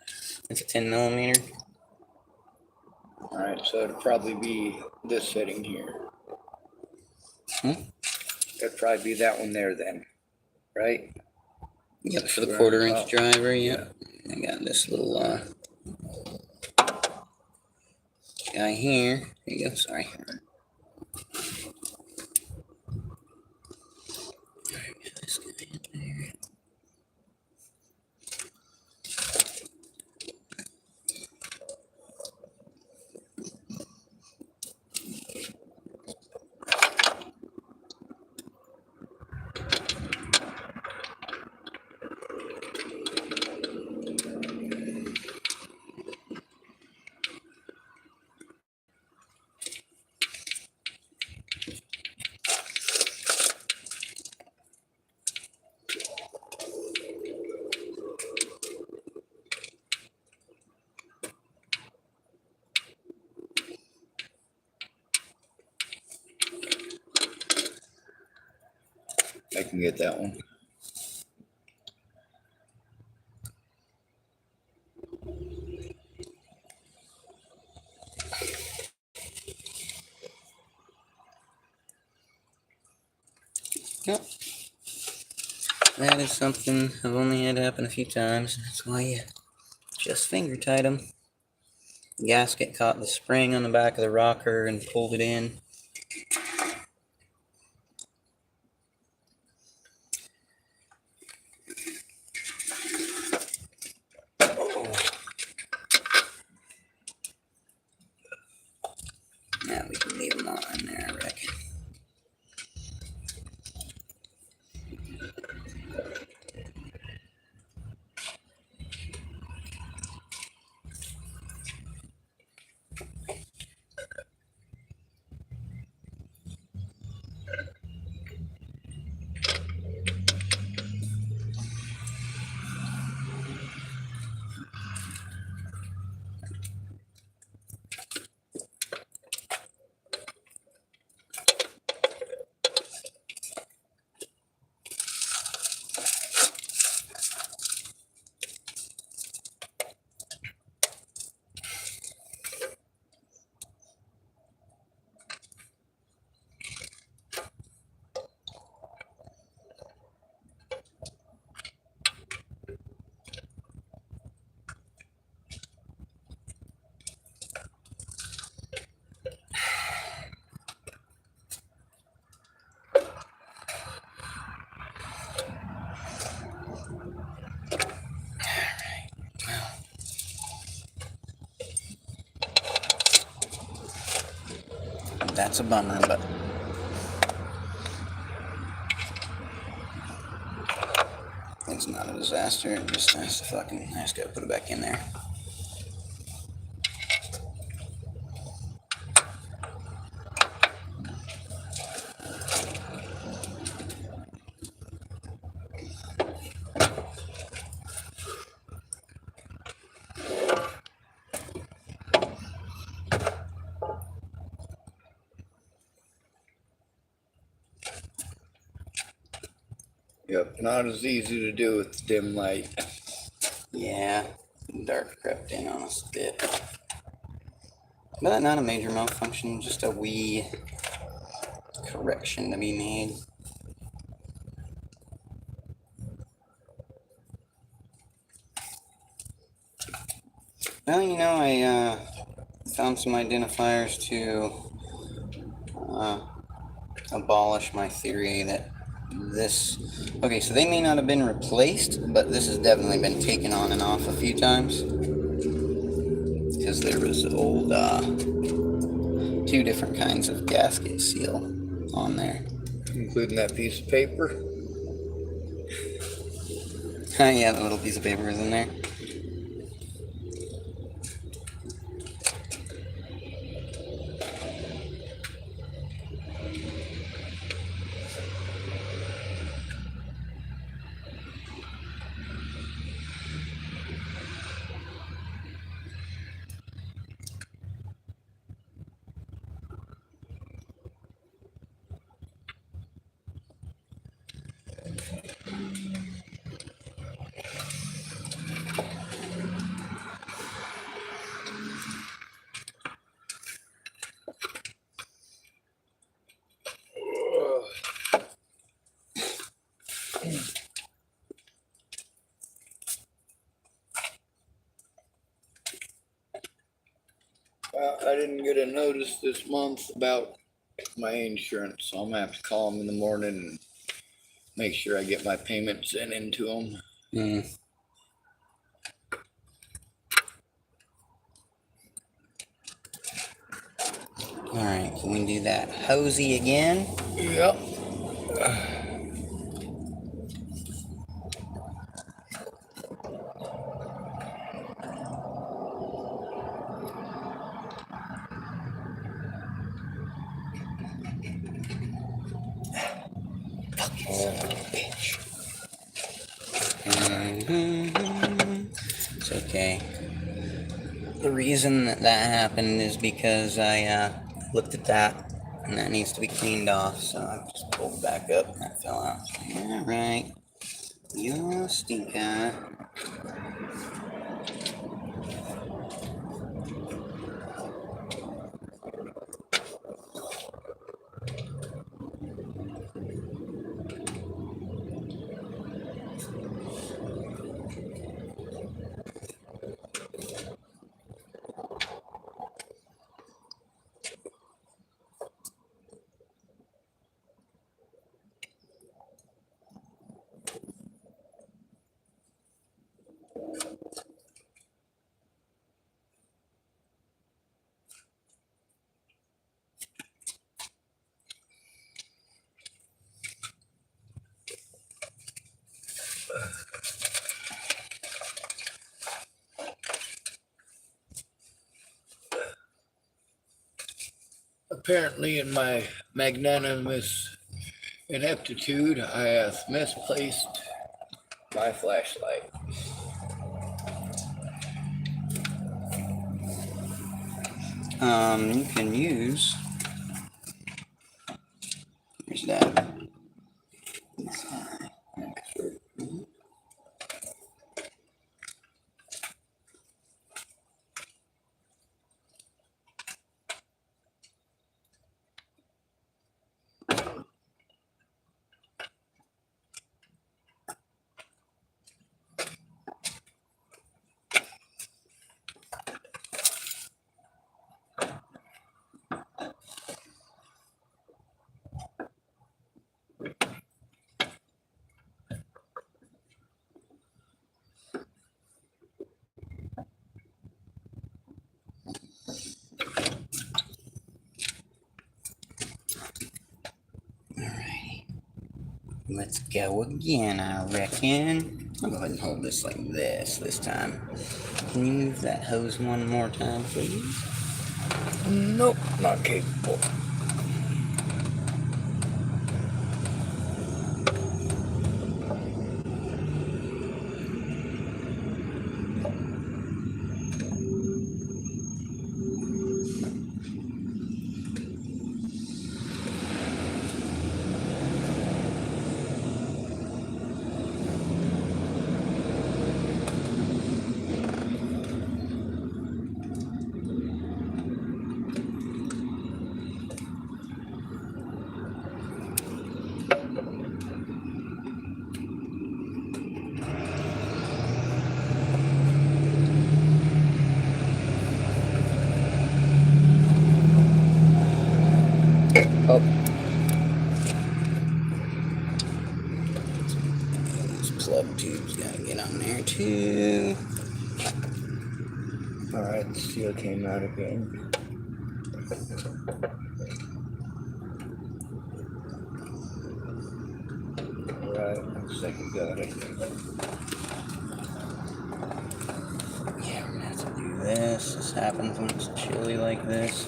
Speaker 1: It's a 10 millimeter.
Speaker 2: Alright, so it'd probably be this setting here. It'd probably be that one there then, right?
Speaker 1: Yep, for the 1/4 inch driver. Yep. I got this little guy here. There you go. Sorry. This guy in there.
Speaker 2: I can get that one.
Speaker 1: Yep. That is something I've only had happen a few times. That's why you just finger tight them. The gasket caught the spring on the back of the rocker and pulled it in. Now we can leave them all in there, I reckon. That's a bummer, but it's not a disaster. It just has to fucking, I just gotta put it back in there.
Speaker 2: Yep, not as easy to do with dim light.
Speaker 1: Yeah, dark crept in on us a bit. But not a major malfunction, just a wee correction to be made. Well, you know, I found some identifiers to abolish my theory that this... Okay, so they may not have been replaced, but this has definitely been taken on and off a few times. Because there was old, two different kinds of gasket seal on there.
Speaker 2: Including that piece of paper.
Speaker 1: Yeah, the little piece of paper is in there.
Speaker 2: I didn't get a notice this month about my insurance, so I'm gonna have to call them in the morning and make sure I get my payments into them.
Speaker 1: Alright, can we do that hosey again?
Speaker 2: Yep.
Speaker 1: Bitch. It's okay. The reason that happened is because I looked at that, and that needs to be cleaned off, so I just pulled back up and that fell out. Alright. You stinker.
Speaker 2: Apparently, in my magnanimous ineptitude, I have misplaced my flashlight.
Speaker 1: You can use... Where's that? Let's go again, I reckon. I'll go ahead and hold this like this time. Can you move that hose one more time, please?
Speaker 2: Nope, not capable. Oh,
Speaker 1: This plug tube's gotta get on there too.
Speaker 2: alright, the seal came out again. Alright, looks like it got it.
Speaker 1: Yeah, we're gonna have to do this. This happens when it's chilly like this.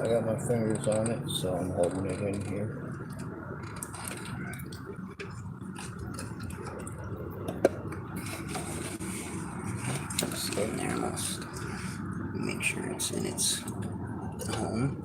Speaker 2: I got my fingers on it, so I'm holding it in here.
Speaker 1: Just get in there most. Make sure it's in its home.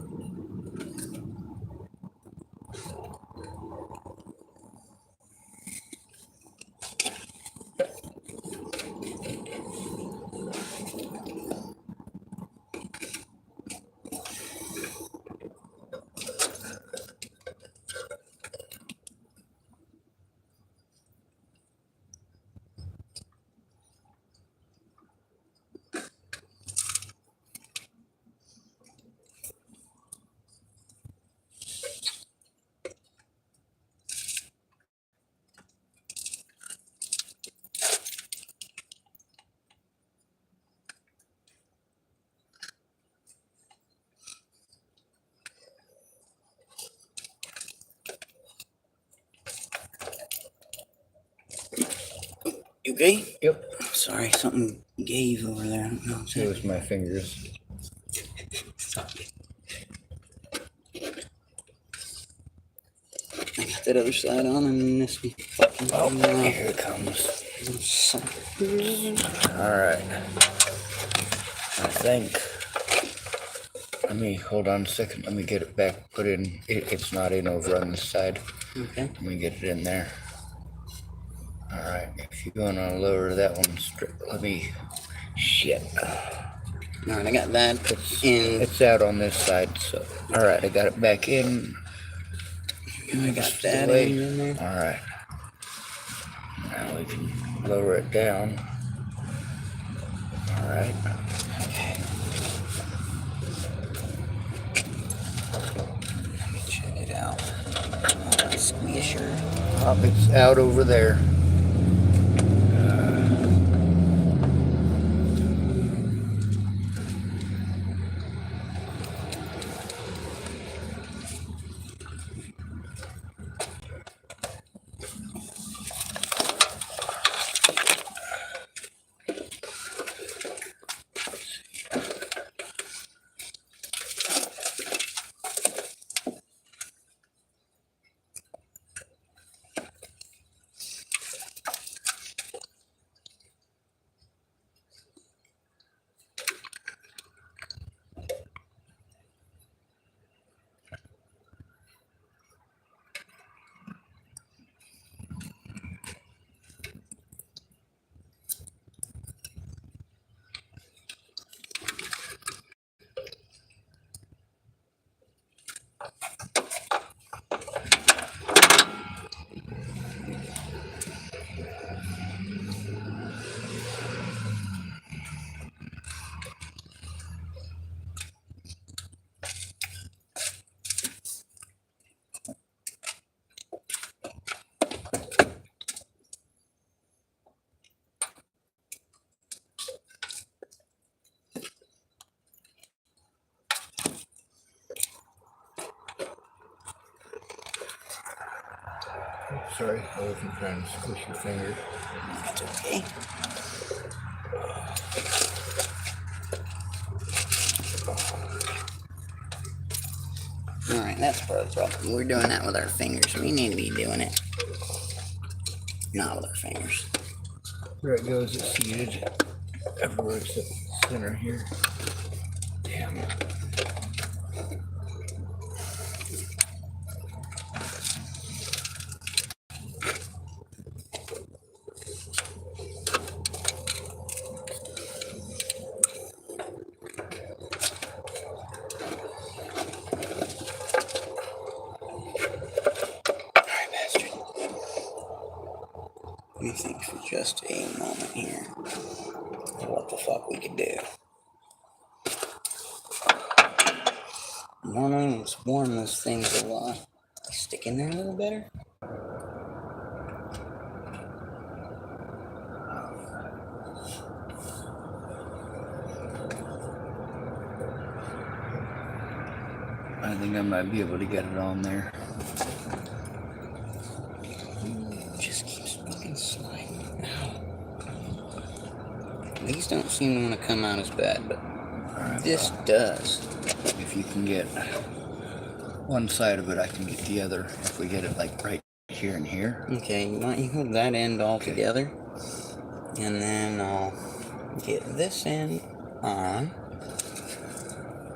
Speaker 1: You okay?
Speaker 2: Yep.
Speaker 1: Sorry, something gave over there. I don't know.
Speaker 2: It was my fingers.
Speaker 1: Sorry. I got that other side on and this be fucking.
Speaker 2: Oh, here it comes. Alright. I think. Let me hold on a second. Let me get it back. Put in. It's not in over on this side.
Speaker 1: Okay.
Speaker 2: Let me get it in there. Alright. If you're going to lower that one straight, let me. Shit.
Speaker 1: Alright, I got that in.
Speaker 2: It's out on this side, so. Alright, I got it back in.
Speaker 1: I got that in there.
Speaker 2: Alright. Now we can lower it down. Alright.
Speaker 1: Okay. Let me check it out. Squisher.
Speaker 2: It's out over there. Sorry, I wasn't trying to squish your finger.
Speaker 1: That's okay. Alright, that's part of the problem. We're doing that with our fingers. We need to be doing it not with our fingers.
Speaker 2: There it goes, it's seated. Everywhere except the center here. Damn it.
Speaker 1: Let me think for just a moment here what the fuck we could do. Normally, it's warm, those things will stick in there a little better.
Speaker 2: I think I might be able to get it on there.
Speaker 1: Just keeps fucking sliding out. These don't seem to want to come out as bad, but this does.
Speaker 2: If you can get one side of it, I can get the other. If we get it like right here and here.
Speaker 1: Okay, why don't you hold that end all together, and then I'll get this end on.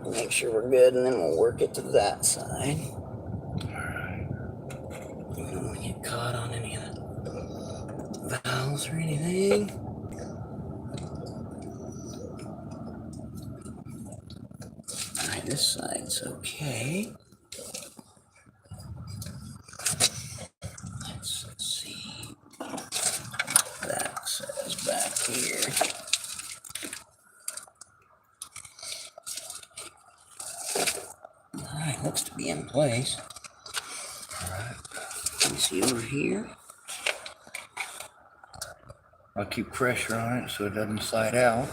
Speaker 1: Make sure we're good, and then we'll work it to that side. We don't want to get caught on any of the valves or anything. Alright, this side's okay. Let's see what that says back here. Alright, looks to be in place. Alright, let me see over here.
Speaker 2: I'll keep pressure on it so it doesn't slide out.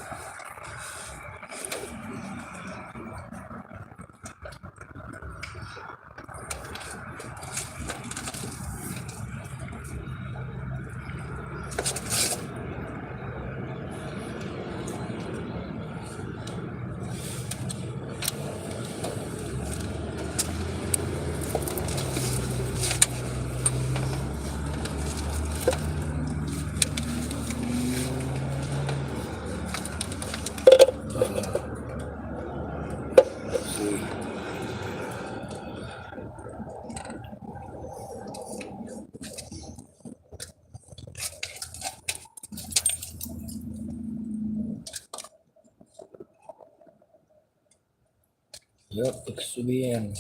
Speaker 2: Yep, looks to be in.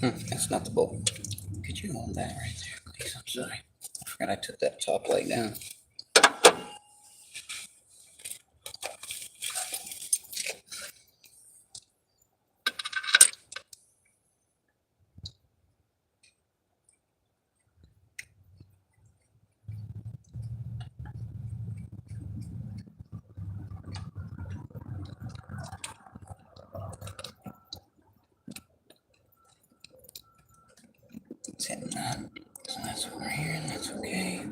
Speaker 1: That's not the bolt. Could you hold that right there, please? I'm sorry. I forgot I took that top leg down. It's hitting that. So that's over here, and that's okay.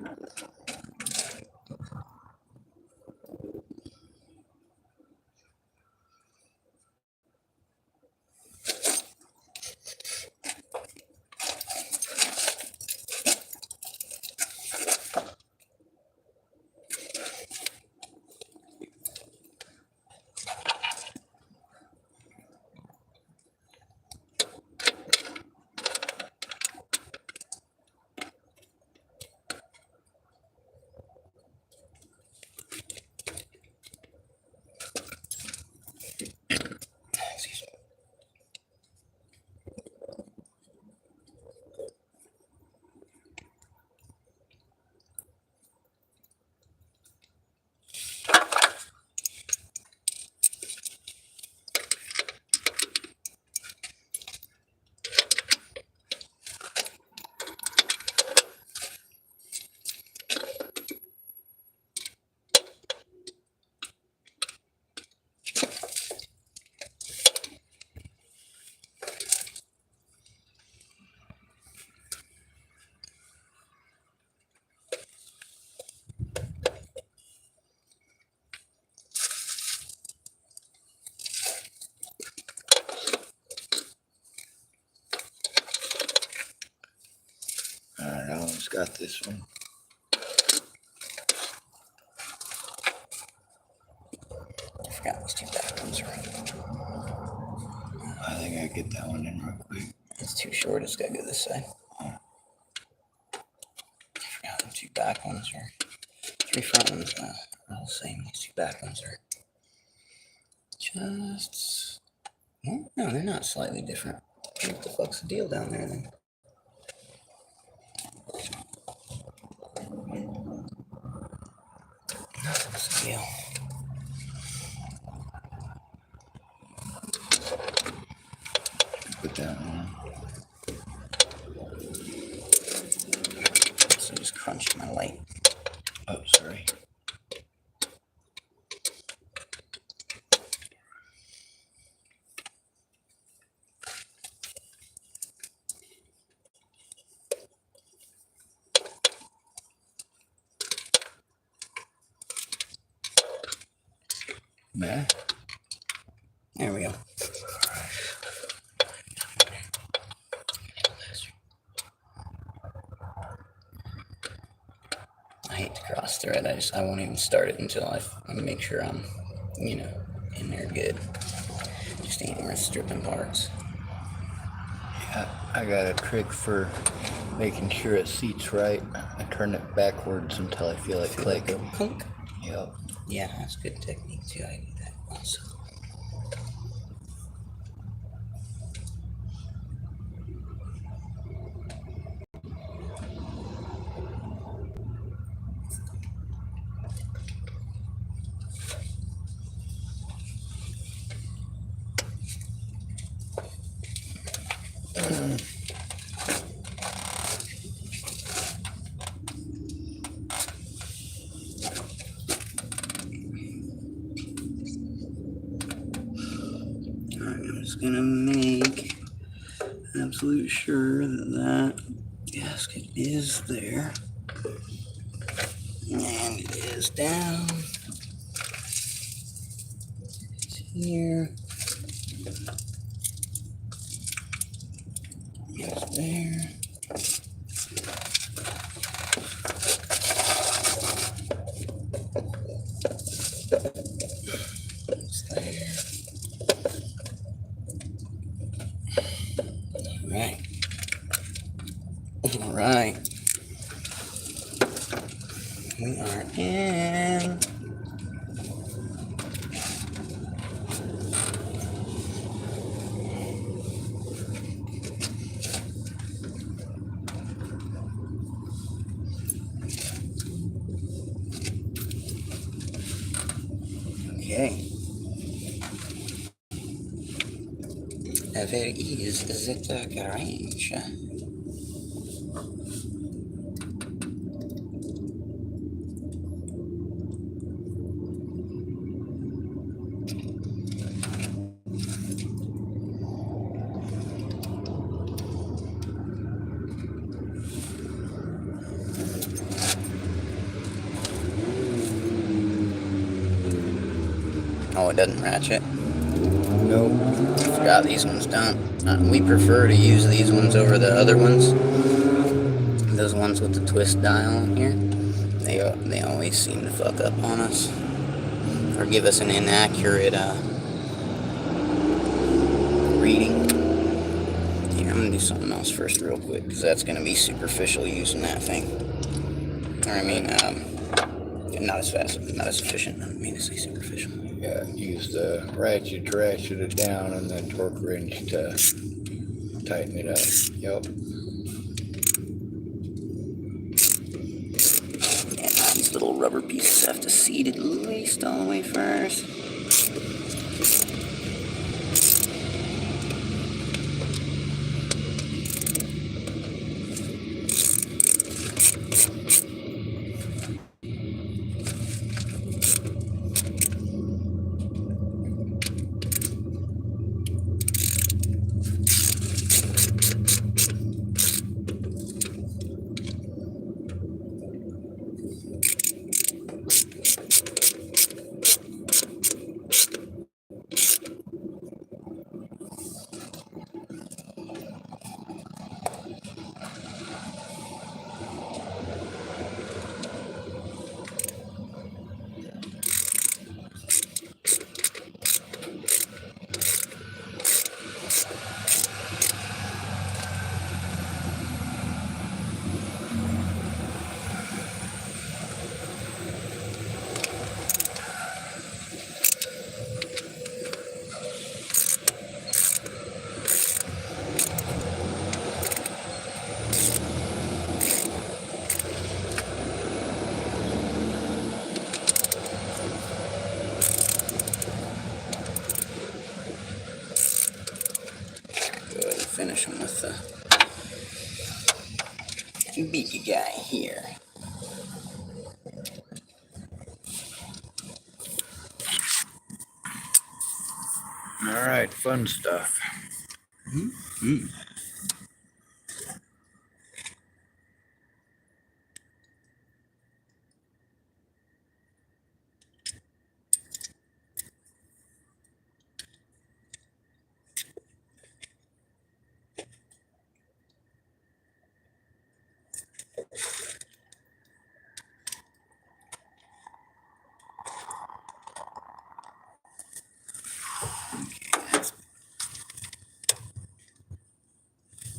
Speaker 2: got this one.
Speaker 1: I forgot these two back ones are.
Speaker 2: I think I get that one in real quick.
Speaker 1: It's too short. It's gotta go this side. I forgot the two back ones are. Three front ones are all the same. These two back ones are just. Well, no, they're not slightly different. What the fuck's the deal down there then? Nothing's the deal.
Speaker 2: Put that one on.
Speaker 1: So just crunched my light.
Speaker 2: Oh, sorry. Man.
Speaker 1: There we go. I hate to cross thread. I won't even start it until I make sure I'm, in there good. Just ain't worth stripping parts.
Speaker 2: Yeah, I got a trick for making sure it seats right. I turn it backwards until I feel it click.
Speaker 1: Clunk.
Speaker 2: Yep.
Speaker 1: Yeah, that's a good technique too. I do that also. I'm just gonna make absolute sure that gasket is there, and it is down. It's here. It's there. It's there. Right. All right. We are in. Okay. Where is the garage? Oh, it doesn't ratchet.
Speaker 2: Nope.
Speaker 1: I forgot these ones don't. We prefer to use these ones over the other ones. Those ones with the twist dial in here. They always seem to fuck up on us. Or give us an inaccurate reading. Here, I'm going to do something else first real quick, because that's going to be superficial using that thing. Or I mean, not as fast, not as efficient. I don't mean to say superficial.
Speaker 2: Yeah, use the ratchet to ratchet it down and then torque wrench to tighten it up. Yep.
Speaker 1: Yeah, these little rubber pieces have to seat at least all the way first. big guy here.
Speaker 2: All right, fun stuff.
Speaker 1: Mm-hmm.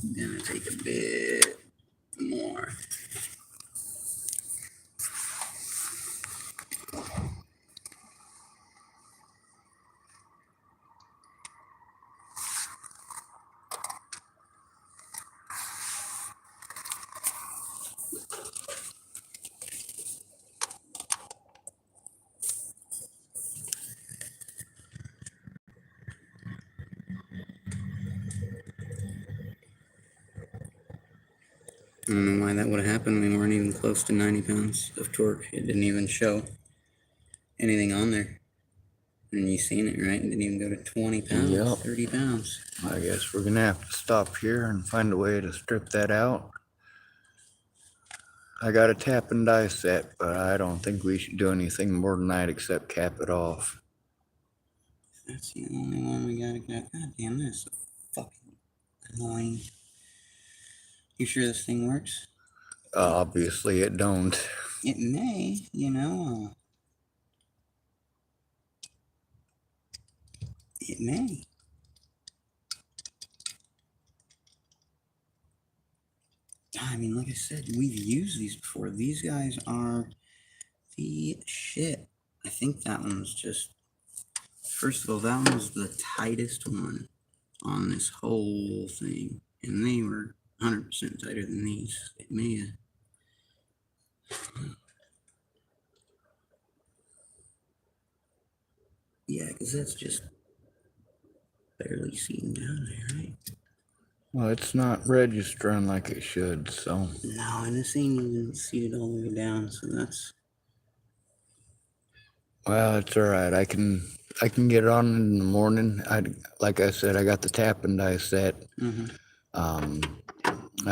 Speaker 1: I'm gonna take a bit more. I don't know why that would have happened. We weren't even close to 90 pounds of torque. It didn't even show anything on there. And you seen it, right? It didn't even go to 20 pounds,
Speaker 2: Yep.
Speaker 1: 30 pounds.
Speaker 2: I guess we're gonna have to stop here and find a way to strip that out. I got a tap and die set, but I don't think we should do anything more than that except cap it off.
Speaker 1: That's the only one we gotta get. God damn, this is fucking annoying. You sure this thing works?
Speaker 2: Obviously it don't.
Speaker 1: It may, it may. I mean, like I said, we've used these before. These guys are the shit. I think that one's just, first of all, that one was the tightest one on this whole thing. And they were 100% tighter than these. It may have. Yeah, because that's just barely seeing down there, right?
Speaker 2: Well, it's not registering like it should, so.
Speaker 1: No, and this ain't even seated all the way down, so that's.
Speaker 2: Well, it's all right. I can get it on in the morning. Like I said, I got the tap and die set. I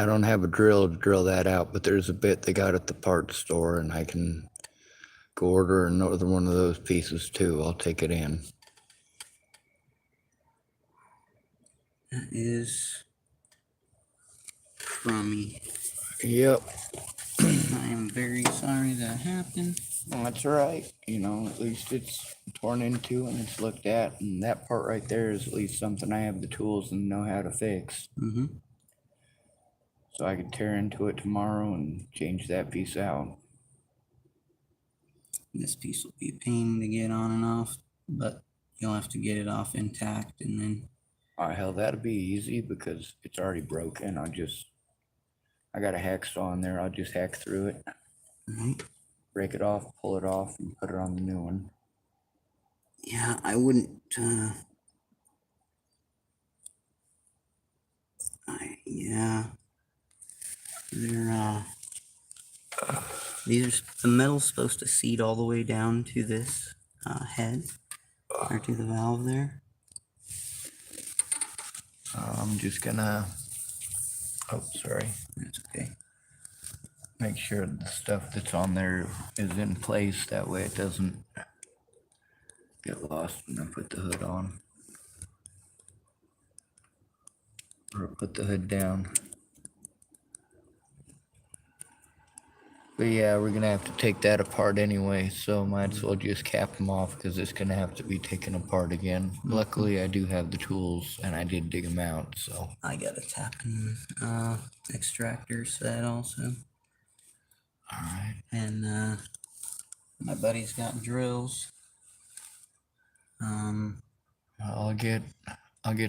Speaker 2: don't have a drill to drill that out, but there's a bit they got at the parts store, and I can go order another one of those pieces too. I'll take it in.
Speaker 1: That is crummy.
Speaker 2: Yep.
Speaker 1: I am very sorry that happened.
Speaker 2: Well, that's all right. At least it's torn into and it's looked at, and that part right there is at least something I have the tools and know how to fix. So I could tear into it tomorrow and change that piece out.
Speaker 1: This piece will be a pain to get on and off, but you'll have to get it off intact and then.
Speaker 2: Hell, that'll be easy because it's already broken. I got a hacksaw in there. I'll just hack through it, break it off, pull it off, and put it on the new one.
Speaker 1: Yeah, I wouldn't. Yeah, they're these are the metal's supposed to seat all the way down to this head or to the valve there.
Speaker 2: I'm just gonna. Oh, sorry.
Speaker 1: That's okay.
Speaker 2: Make sure the stuff that's on there is in place. That way it doesn't get lost when I put the hood on. Or put the hood down. But yeah, we're gonna have to take that apart anyway, so might as well just cap them off because it's gonna have to be taken apart again. Luckily, I do have the tools and I did dig them out, so.
Speaker 1: I got a tapping extractor set also.
Speaker 2: Alright.
Speaker 1: And my buddy's got drills.
Speaker 2: I'll get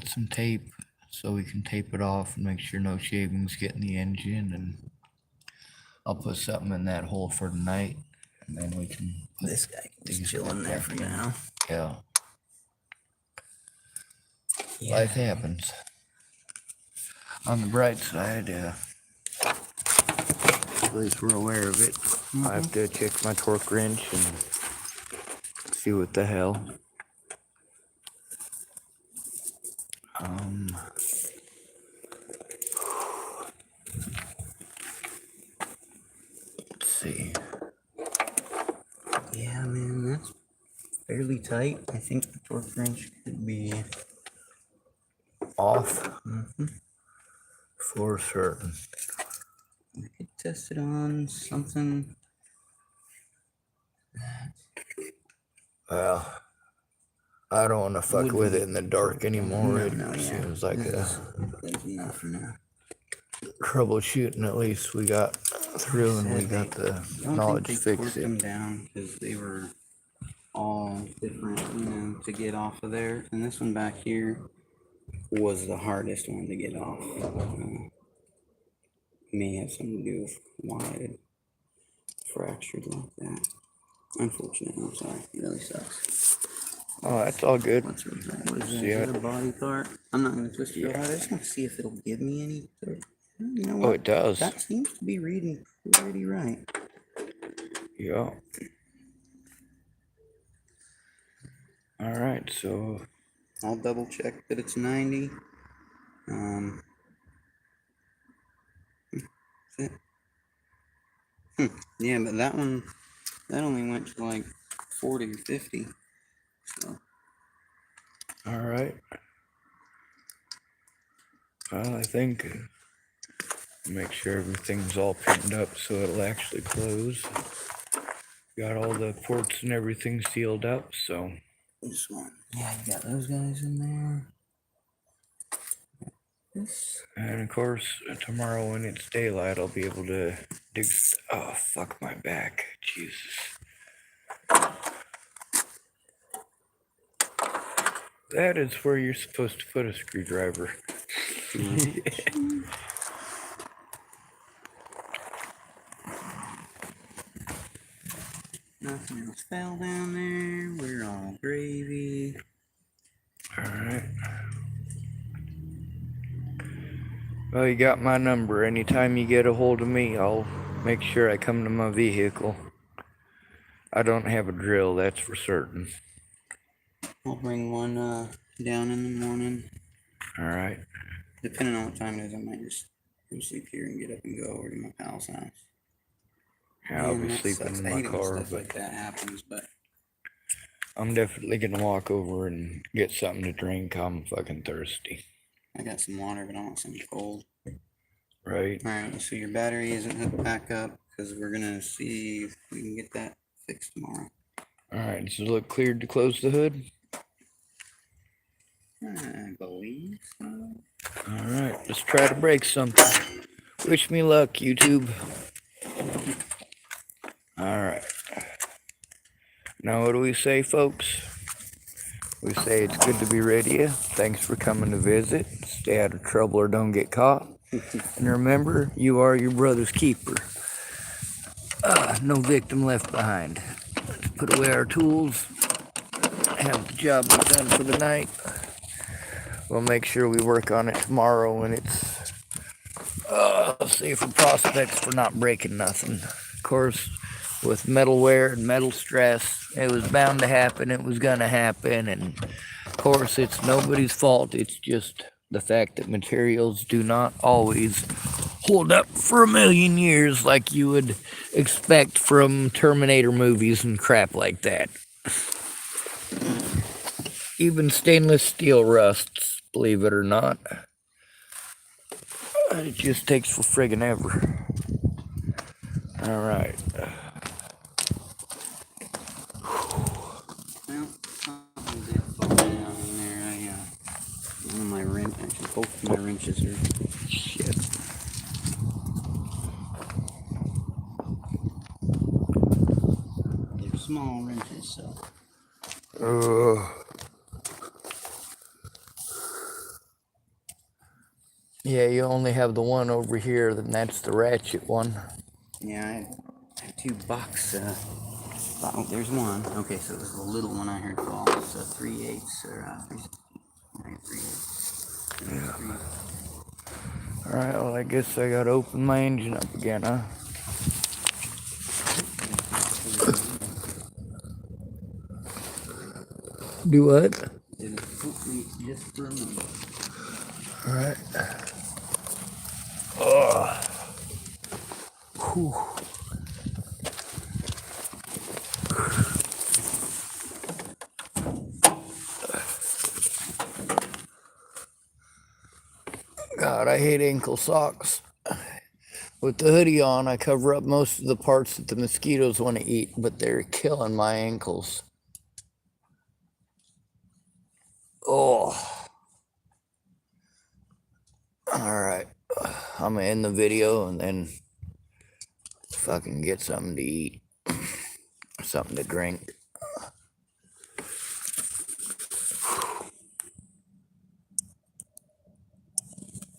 Speaker 2: some tape so we can tape it off and make sure no shavings get in the engine, and I'll put something in that hole for tonight, and then we can put
Speaker 1: this guy can just chill in there for now.
Speaker 2: Yeah. Life happens. On the bright side, at least we're aware of it. I have to check my torque wrench and see what the hell. Let's see.
Speaker 1: Yeah, man, that's fairly tight. I think the torque wrench could be
Speaker 2: Off for certain.
Speaker 1: we could test it on something.
Speaker 2: Well, I don't want to fuck with it in the dark anymore.
Speaker 1: No,
Speaker 2: It
Speaker 1: no, yeah.
Speaker 2: seems like
Speaker 1: That's enough for now.
Speaker 2: troubleshooting. At least we got through and we got the knowledge to fix
Speaker 1: torqued
Speaker 2: it.
Speaker 1: them down because they were all different, to get off of there. And this one back here was the hardest one to get off. May have something to do with why it fractured like that. Unfortunately, I'm sorry. It really sucks.
Speaker 2: Oh, that's all good.
Speaker 1: What is that?
Speaker 2: See
Speaker 1: Is that a body part? I'm not going to twist it real hard. I just want to see if it'll give me any. You know what?
Speaker 2: Oh, it does.
Speaker 1: That seems to be reading pretty right.
Speaker 2: Yeah. All right, so
Speaker 1: I'll double check that it's 90. That's it. Yeah, but that one, that only went to like 40 or 50. So.
Speaker 2: all right. Well, I think make sure everything's all pinned up so it'll actually close. Got all the ports and everything sealed up, so.
Speaker 1: This one. Yeah, you got those guys in there. This.
Speaker 2: And of course, tomorrow when it's daylight, I'll be able to dig. Oh, fuck my back. Jesus. That is where you're supposed to put a screwdriver.
Speaker 1: Nothing else fell down there. We're all gravy.
Speaker 2: Alright. Well, you got my number. Anytime you get a hold of me, I'll make sure I come to my vehicle. I don't have a drill, that's for certain.
Speaker 1: I'll bring one down in the morning.
Speaker 2: Alright.
Speaker 1: Depending on what time it is, I might just go sleep here and get up and go over to my pal's house.
Speaker 2: Yeah, I'll
Speaker 1: Man,
Speaker 2: be
Speaker 1: that
Speaker 2: sleeping
Speaker 1: sucks.
Speaker 2: in
Speaker 1: I
Speaker 2: my
Speaker 1: hate it when
Speaker 2: car,
Speaker 1: stuff
Speaker 2: but
Speaker 1: like that happens, but
Speaker 2: I'm definitely gonna walk over and get something to drink. I'm fucking thirsty.
Speaker 1: I got some water, but I want something cold.
Speaker 2: Right?
Speaker 1: Alright, so your battery isn't hooked back up because we're gonna see if we can get that fixed tomorrow.
Speaker 2: Alright, does it look cleared to close the hood?
Speaker 1: I believe so.
Speaker 2: Alright, let's try to break something. Wish me luck, YouTube. Alright. Now what do we say, folks? We say it's good to be with you. Thanks for coming to visit. Stay out of trouble or don't get caught. And remember, you are your brother's keeper. No victim left behind. Let's put away our tools. Have the job done for the night. We'll make sure we work on it tomorrow when it's safer prospects for not breaking nothing. Of course, with metal wear and metal stress, it was bound to happen. It was gonna happen, and of course, it's nobody's fault. It's just the fact that materials do not always hold up for a million years like you would expect from Terminator movies and crap like that. Even stainless steel rusts, believe it or not. It just takes for friggin' ever. Alright.
Speaker 1: Well, something did fall down in there. One of my actually both of my wrenches are
Speaker 2: Shit.
Speaker 1: they're small wrenches, so.
Speaker 2: Yeah, you only have the one over here, then that's the ratchet one.
Speaker 1: Yeah, I have two box. Oh, there's one. Okay, so it was the little one I heard fall. It's a 3/8 or 3/8.
Speaker 2: Yeah. Alright, well, I guess I gotta open my engine up again, huh? Do what?
Speaker 1: It'll put me just for a moment.
Speaker 2: All right. Oh. Whew. God, I hate ankle socks. With the hoodie on, I cover up most of the parts that the mosquitoes want to eat, but they're killing my ankles. Oh. All right. I'm going to end the video and then fucking get something to eat, something to drink.